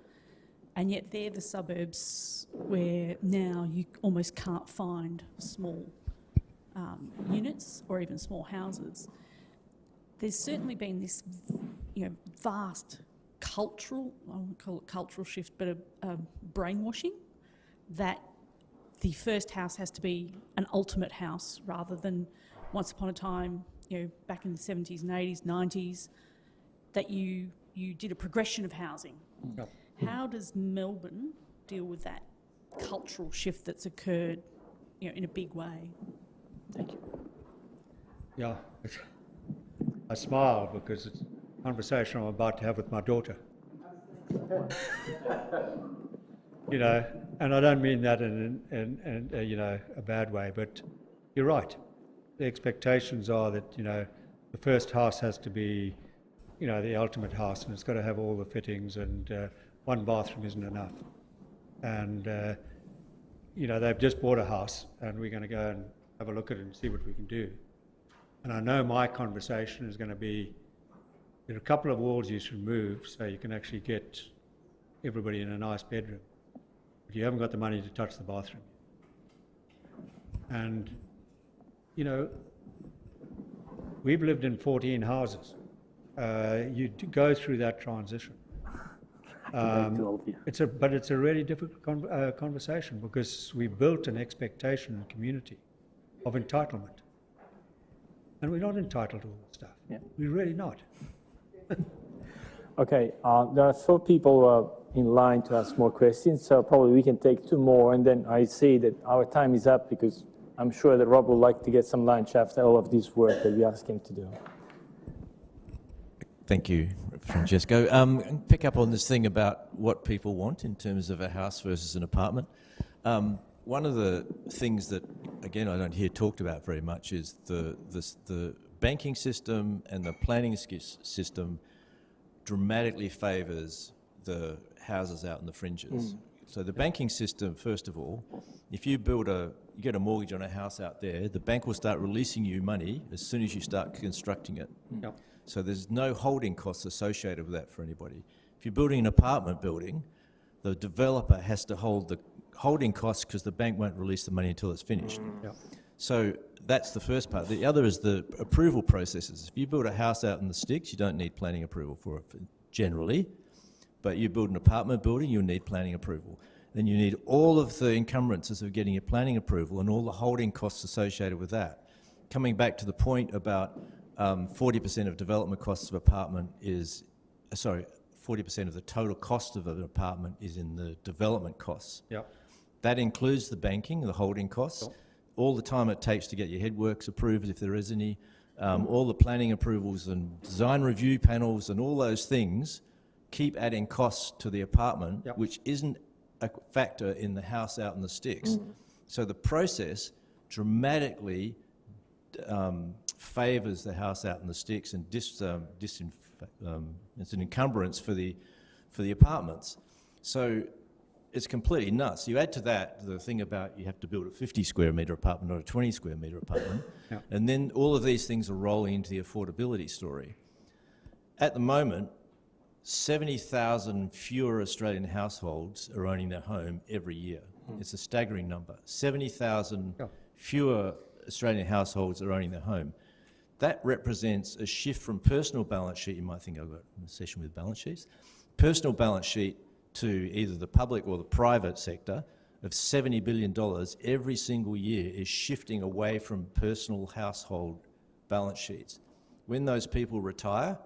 And yet they're the suburbs where now you almost can't find small units or even small houses. There's certainly been this, vast cultural, I won't call it cultural shift, but a brainwashing that the first house has to be an ultimate house rather than once upon a time, back in the 70s and 80s, 90s, that you did a progression of housing. Yep. How does Melbourne deal with that cultural shift that's occurred, in a big way? Thank you. Yeah, I smile because it's a conversation I'm about to have with my daughter. And I don't mean that in a bad way, but you're right. The expectations are that, the first house has to be, the ultimate house, and it's got to have all the fittings, and 1 bathroom isn't enough. And, they've just bought a house, and we're going to go and have a look at it and see what we can do. And I know my conversation is going to be, there are a couple of walls you should move so you can actually get everybody in a nice bedroom. But you haven't got the money to touch the bathroom. And, we've lived in 14 houses. You go through that transition. It's a really difficult conversation because we built an expectation in the community of entitlement. And we're not entitled to all that stuff. Yeah. We're really not. Okay, there are 4 people in line to ask more questions, so probably we can take 2 more, and then I see that our time is up because I'm sure that Rob would like to get some lunch after all of this work that we asked him to do. Thank you, Francesco. Pick up on this thing about what people want in terms of a house versus an apartment. One of the things that, again, I don't hear talked about very much is the banking system and the planning system dramatically favours the houses out in the fringes. So the banking system, first of all, if you get a mortgage on a house out there, the bank will start releasing you money as soon as you start constructing it. Yep. So there's no holding costs associated with that for anybody. If you're building an apartment building, the developer has to hold the holding costs because the bank won't release the money until it's finished. Yep. So that's the first part. The other is the approval processes. If you build a house out in the sticks, you don't need planning approval for it generally, but you build an apartment building, you'll need planning approval. Then you need all of the encumbrances of getting your planning approval and all the holding costs associated with that. Coming back to the point about 40% of development costs of apartment is, 40% of the total cost of an apartment is in the development costs. Yep. That includes the banking, the holding costs, Sure. all the time it takes to get your headworks approved, if there is any, all the planning approvals and design review panels and all those things keep adding costs to the apartment, Yep. which isn't a factor in the house out in the sticks. So the process dramatically favours the house out in the sticks and it's an encumbrance for the apartments. So it's completely nuts. You add to that the thing about you have to build a 50 square metre apartment, not a 20 square metre apartment, Yep. and then all of these things are rolling into the affordability story. At the moment, 70,000 fewer Australian households are owning their home every year. It's a staggering number. 70,000 Yeah. fewer Australian households are owning their home. That represents a shift from personal balance sheet, you might think I've got a session with balance sheets, personal balance sheet to either the public or the private sector of $70 billion every single year is shifting away from personal household balance sheets. When those people retire,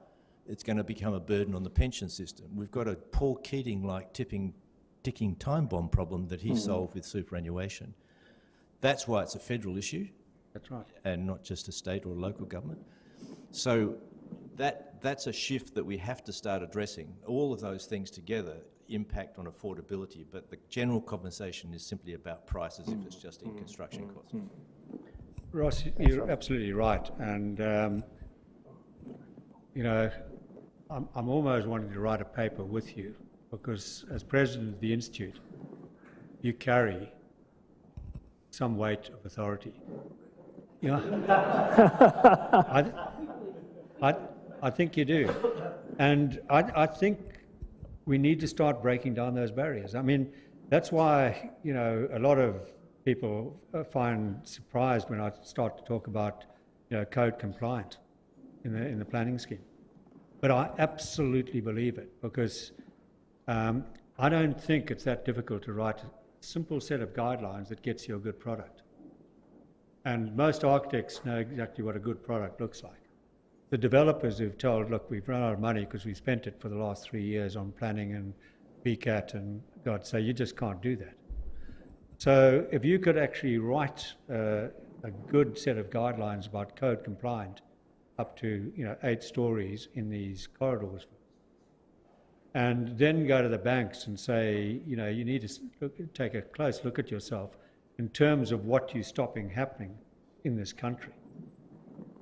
it's going to become a burden on the pension system. We've got a Paul Keating-like ticking time bomb problem that he solved with superannuation. That's why it's a federal issue. That's right. And not just a state or local government. So that's a shift that we have to start addressing. All of those things together impact on affordability, but the general conversation is simply about prices if it's just in construction costs. Ross, you're absolutely right. And, you know, I'm almost wanting to write a paper with you because as president of the Institute, you carry some weight of authority. You know, I think you do. And I think we need to start breaking down those barriers. I mean, that's why, you know, a lot of people find surprised when I start to talk about, you know, code compliant in the planning scheme. But I absolutely believe it because I don't think it's that difficult to write a simple set of guidelines that gets you a good product. And most architects know exactly what a good product looks like. The developers who've told, look, we've run out of money because we spent it for the last 3 years on planning and BCAT and God, so you just can't do that. So if you could actually write a good set of guidelines about code compliant up to, you know, 8 stories in these corridors, and then go to the banks and say, you know, you need to take a close look at yourself in terms of what you're stopping happening in this country.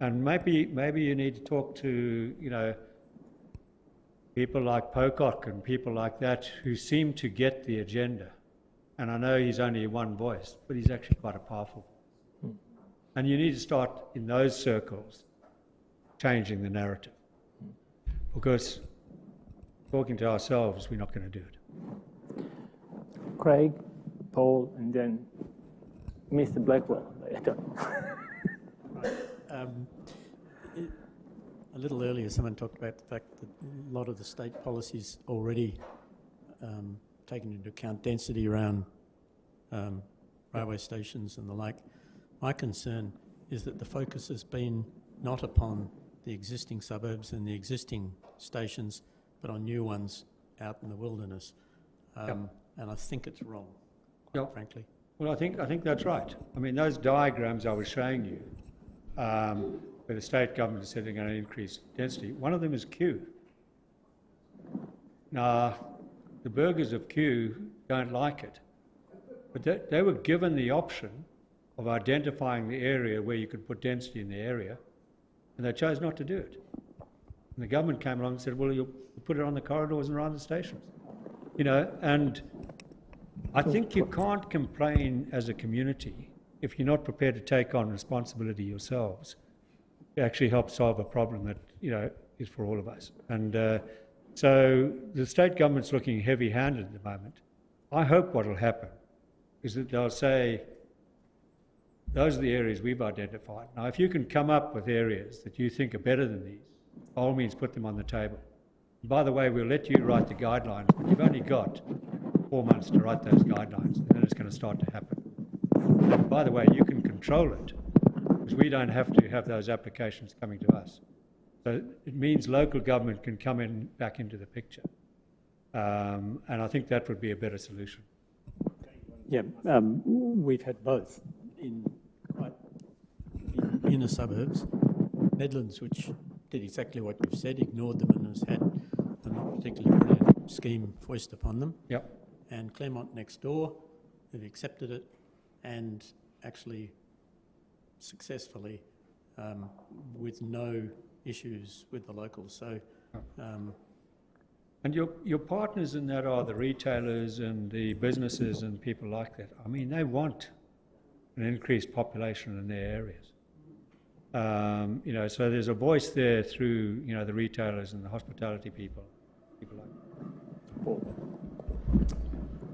And maybe you need to talk to, you know, people like Pocock and people like that who seem to get the agenda. And I know he's only one voice, but he's actually quite a powerful voice. And you need to start in those circles changing the narrative. Because talking to ourselves, we're not going to do it. Craig, Paul, and then Mr. Blackwell. A little earlier, someone talked about the fact that a lot of the state policies already taken into account density around railway stations and the like. My concern is that the focus has been not upon the existing suburbs and the existing stations, but on new ones out in the wilderness. And I think it's wrong, quite frankly. Well, I think that's right. I mean, those diagrams I was showing you, where the state government said they're going to increase density, one of them is Kew. Now, the burghers of Kew don't like it, but they were given the option of identifying the area where you could put density in the area, and they chose not to do it. And the government came along and said, well, you'll put it on the corridors and around the stations. You know, and I think you can't complain as a community if you're not prepared to take on responsibility yourselves to actually help solve a problem that, you know, is for all of us. And so the state government's looking heavy-handed at the moment. I hope what will happen is that they'll say, those are the areas we've identified. Now, if you can come up with areas that you think are better than these, by all means put them on the table. And by the way, we'll let you write the guidelines, but you've only got 4 months to write those guidelines, and then it's going to start to happen. And by the way, you can control it, because we don't have to have those applications coming to us. So it means local government can come in back into the picture. And I think that would be a better solution. Yeah, we've had both in inner suburbs. Midlands, which did exactly what you've said, ignored them and has had a not particularly brilliant scheme foisted upon them. Yep. And Claremont next door, have accepted it and actually successfully with no issues with the locals. So, and your partners in that are the retailers and the businesses and people like that. I mean, they want an increased population in their areas. You know, so there's a voice there through, you know, the retailers and the hospitality people like that. Paul.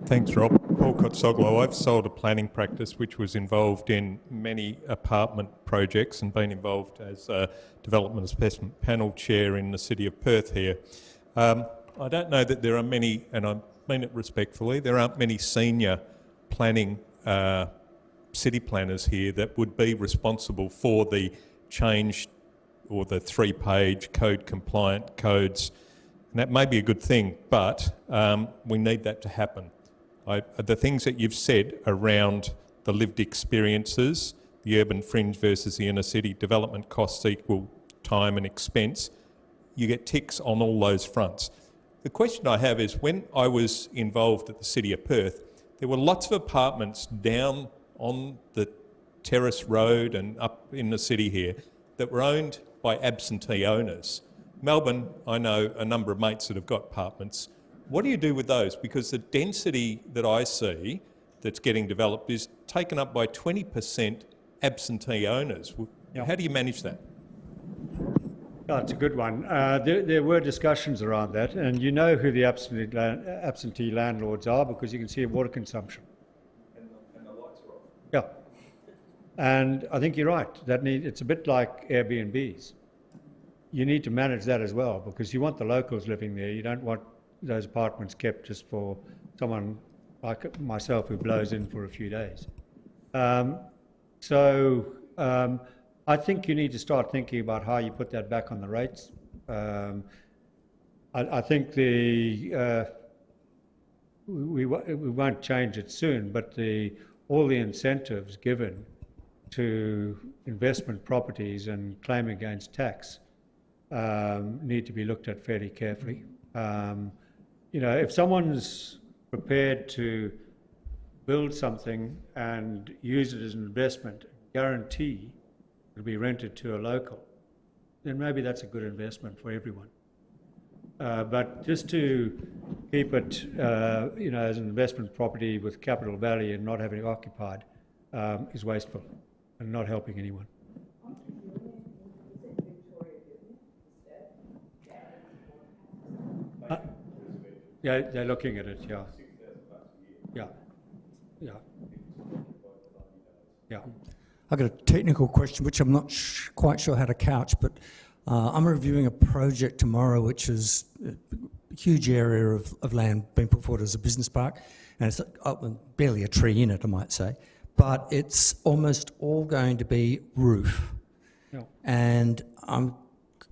Thanks, Rob. Paul Kotsoglo. I've sold a planning practice which was involved in many apartment projects and been involved as a development assessment panel chair in the city of Perth here. I don't know that there are many, and I mean it respectfully, there aren't many senior planning city planners here that would be responsible for the change or the 3-page code compliant codes. And that may be a good thing, but we need that to happen. The things that you've said around the lived experiences, the urban fringe versus the inner city, development costs equal time and expense, you get ticks on all those fronts. The question I have is, when I was involved at the City of Perth, there were lots of apartments down on the Terrace Road and up in the city here that were owned by absentee owners. Melbourne, I know a number of mates that have got apartments. What do you do with those? Because the density that I see that's getting developed is taken up by 20% absentee owners. Yep. How do you manage that? Oh, it's a good one. There were discussions around that, and you know who the absentee landlords are because you can see water consumption. And the lights are off. Yeah. And I think you're right. It's a bit like Airbnbs. You need to manage that as well because you want the locals living there. You don't want those apartments kept just for someone like myself who blows in for a few days. I think you need to start thinking about how you put that back on the rates. I think we won't change it soon, but all the incentives given to investment properties and claim against tax need to be looked at fairly carefully. You know, if someone's prepared to build something and use it as an investment, guarantee it'll be rented to a local, then maybe that's a good investment for everyone. But just to keep it, you know, as an investment property with capital value and not having it occupied is wasteful and not helping anyone. Yeah, they're looking at it, yeah. Yeah. Yeah. Yeah. I've got a technical question which I'm not quite sure how to couch, but I'm reviewing a project tomorrow which is a huge area of land being put forward as a business park, and it's barely a tree in it, I might say, but it's almost all going to be roof. Yeah. And I'm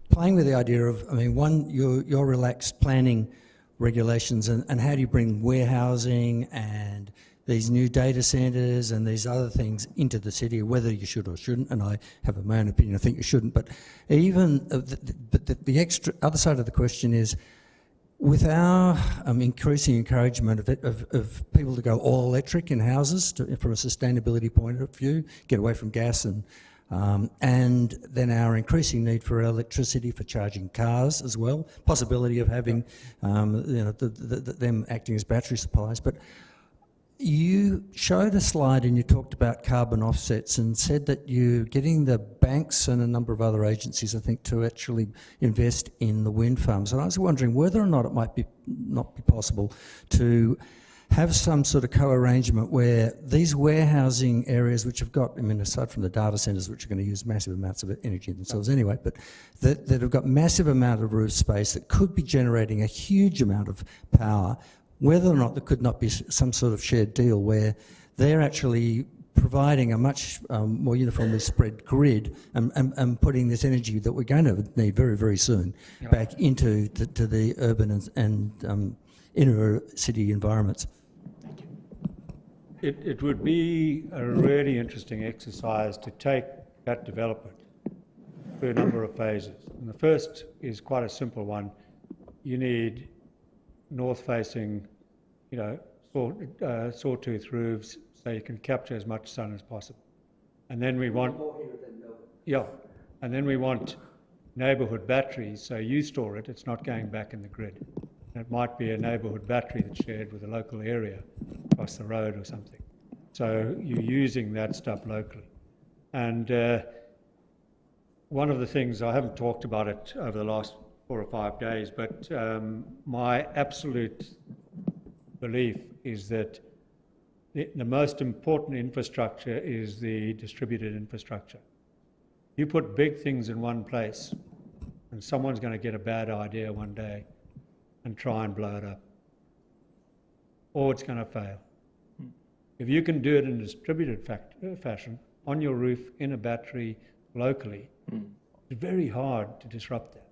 playing with the idea of, I mean, one, your relaxed planning regulations and how do you bring warehousing and these new data centres and these other things into the city, whether you should or shouldn't, and I have my own opinion, I think you shouldn't, but even the extra other side of the question is, with our increasing encouragement of people to go all electric in houses from a sustainability point of view, get away from gas and then our increasing need for electricity for charging cars as well, possibility of having you know, them acting as battery supplies. But You showed a slide and you talked about carbon offsets and said that you're getting the banks and a number of other agencies, I think, to actually invest in the wind farms. And I was wondering whether or not it might not be possible to have some sort of co-arrangement where these warehousing areas, which have got, I mean, aside from the data centres, which are going to use massive amounts of energy themselves anyway, but that have got massive amount of roof space that could be generating a huge amount of power, whether or not there could not be some sort of shared deal where they're actually providing a much more uniformly spread grid and putting this energy that we're going to need very, very soon back into the urban and inner city environments. It would be a really interesting exercise to take that development through a number of phases. And the first is quite a simple one. You need north-facing, sawtooth roofs so you can capture as much sun as possible. And then we want, and then we want neighbourhood batteries, so you store it, it's not going back in the grid. And it might be a neighbourhood battery that's shared with a local area across the road or something. So you're using that stuff locally. And one of the things, I haven't talked about it over the last 4 or 5 days, but my absolute belief is that the most important infrastructure is the distributed infrastructure. You put big things in one place and someone's going to get a bad idea one day and try and blow it up, or it's going to fail. If you can do it in a distributed fashion, on your roof, in a battery, locally, it's very hard to disrupt that.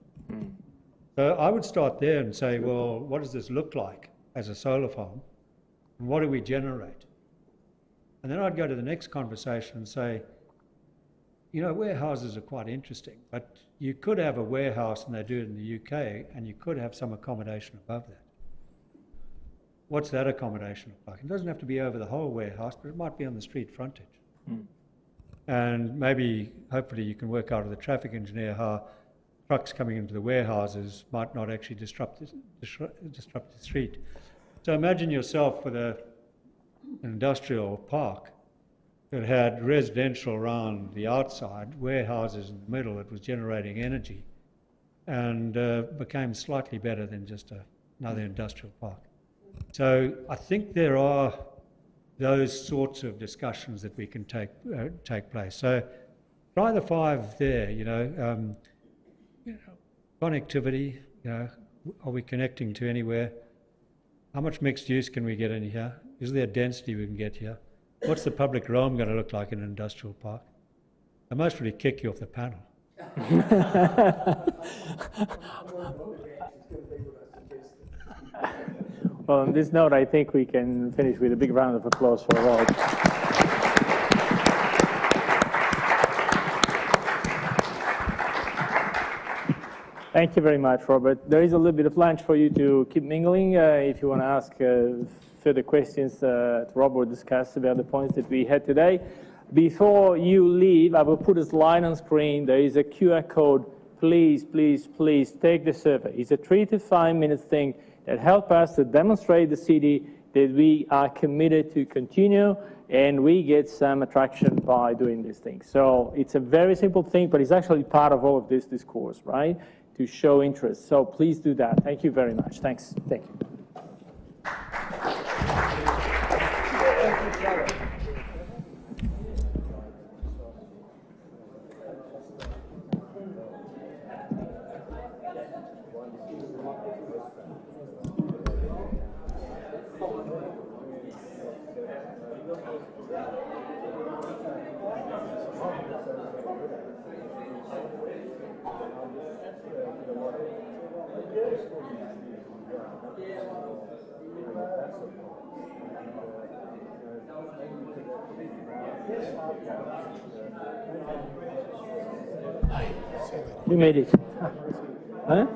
So I would start there and say, well, what does this look like as a solar farm? And what do we generate? And then I'd go to the next conversation and say, warehouses are quite interesting, but you could have a warehouse, and they do it in the UK, and you could have some accommodation above that. What's that accommodation look like? It doesn't have to be over the whole warehouse, but it might be on the street frontage. And maybe, hopefully, you can work out with the traffic engineer how trucks coming into the warehouses might not actually disrupt the street. So imagine yourself with an industrial park that had residential around the outside, warehouses in the middle that was generating energy, and became slightly better than just another industrial park. So I think there are those sorts of discussions that we can take place. So try the 5 there, connectivity, are we connecting to anywhere? How much mixed use can we get in here? Is there density we can get here? What's the public realm going to look like in an industrial park? They most really kick you off the panel. Well, on this note, I think we can finish with a big round of applause for Rob. Thank you very much, Robert. There is a little bit of lunch for you to keep mingling if you want to ask further questions to Rob or discuss about the points that we had today. Before you leave, I will put a slide on screen. There is a QR code. Please, please, please take the survey. It's a 3 to 5 minute thing that helps us to demonstrate the city that we are committed to continue, and we get some attraction by doing these things. So it's a very simple thing, but it's actually part of all of this discourse, right? To show interest. So please do that. Thank you very much. Thanks. Thank you. We made it. Huh?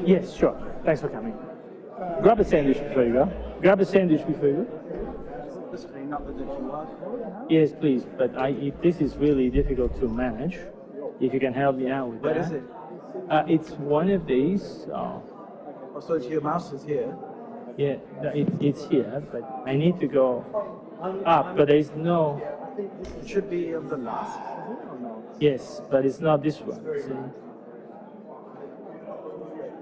Yes, sure. Thanks for coming. Grab a sandwich before you go. Grab a sandwich before you go. Yes, please. But this is really difficult to manage. If you can help me out with that. What is it? It's one of these. Oh, so your mouse is here. Yeah, no, it's here, but I need to go up, but there is no. It should be on the last, is it, or no? Yes, but it's not this one.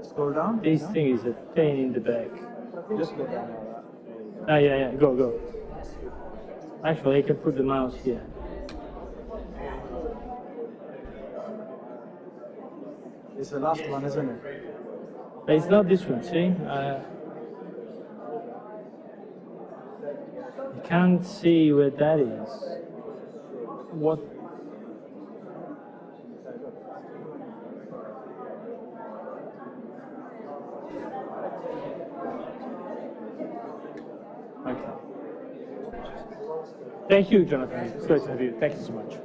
See? Scroll down? This no? thing is a pain in the back. Just go down like that. Ah, yeah, go. Actually, I can put the mouse here. It's the last one, isn't it? But it's not this one, see? You can't see where that is. What? Okay. Thank you, Jonathan. It's great to have you. Thank you so much.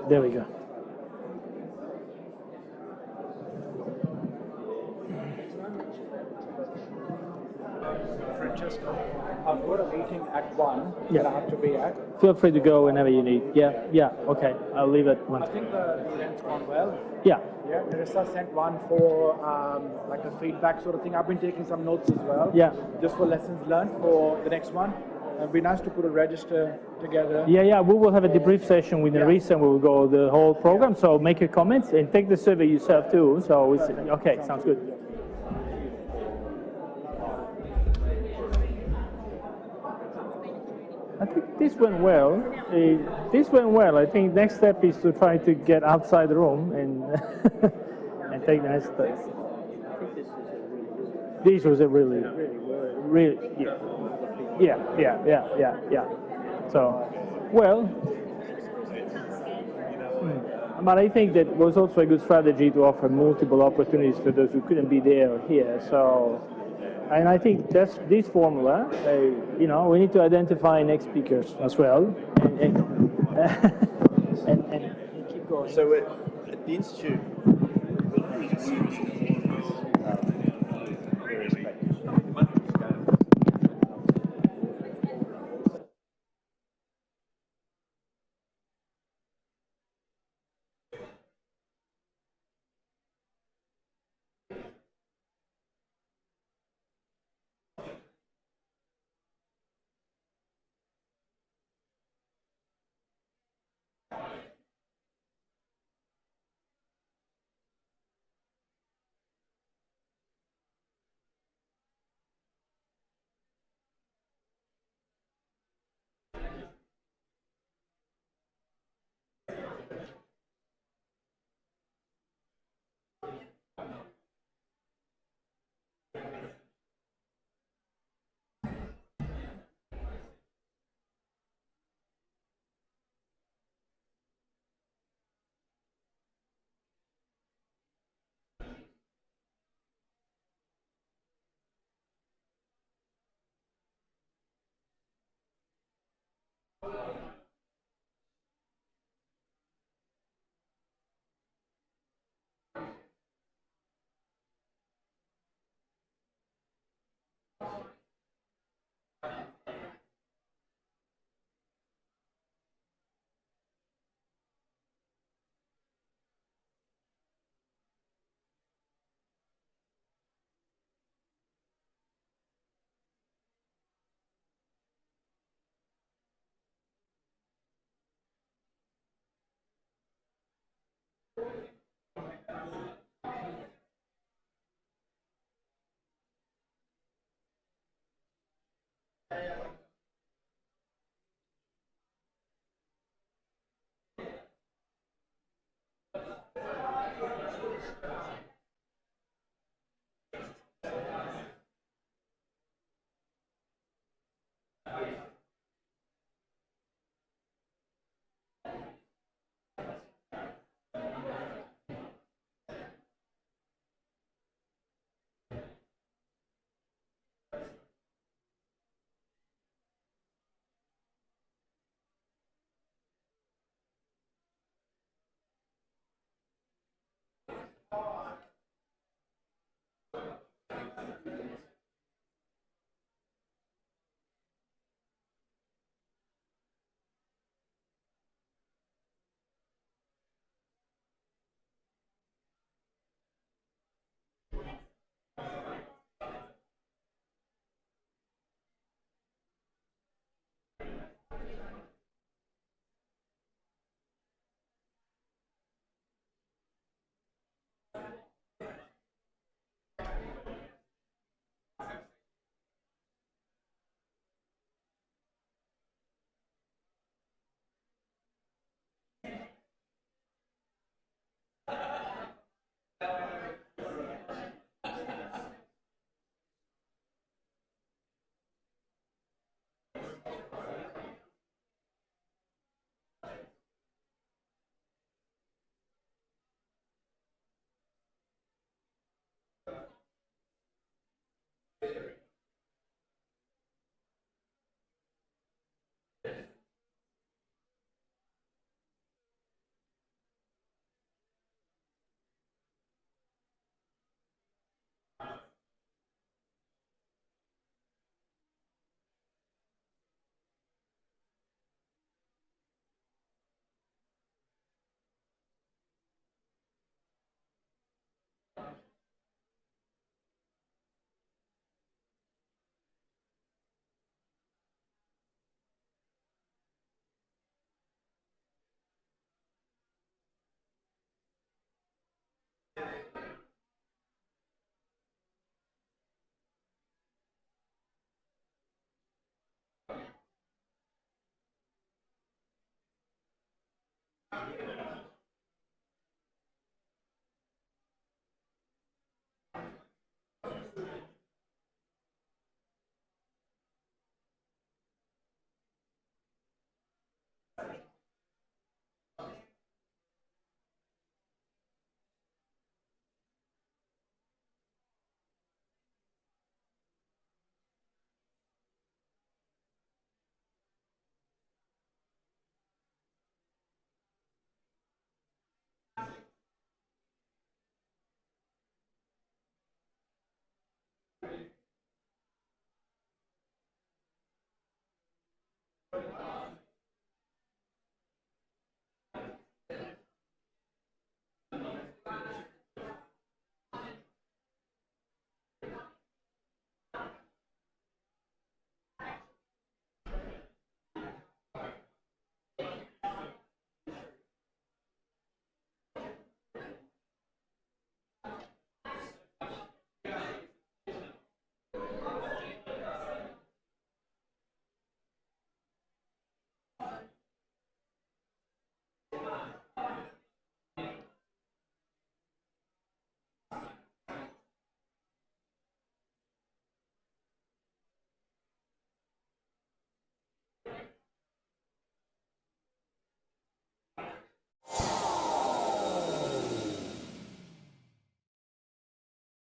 There we go. Francesco, I've got a meeting at 1 Yeah. that I have to be at. Feel free to go whenever you need. Yeah, okay. I'll leave at one. I think the event's gone well. Yeah. Yeah, Marissa sent one for like a feedback sort of thing. I've been taking some notes as well. Yeah. Just for lessons learned for the next one. It'd be nice to put a register together. Yeah, we will have a debrief session with Nerissa and we will go the whole program. So make your comments and take the survey yourself too. So it's okay, sounds good. I think this went well. I think next step is to try to get outside the room and and take the next step. This was a really, yeah. So, well, but I think that was also a good strategy to offer multiple opportunities for those who couldn't be there or here. So, and I think that's this formula. We need to identify next speakers as well, and keep going. So at the Institute, various practices.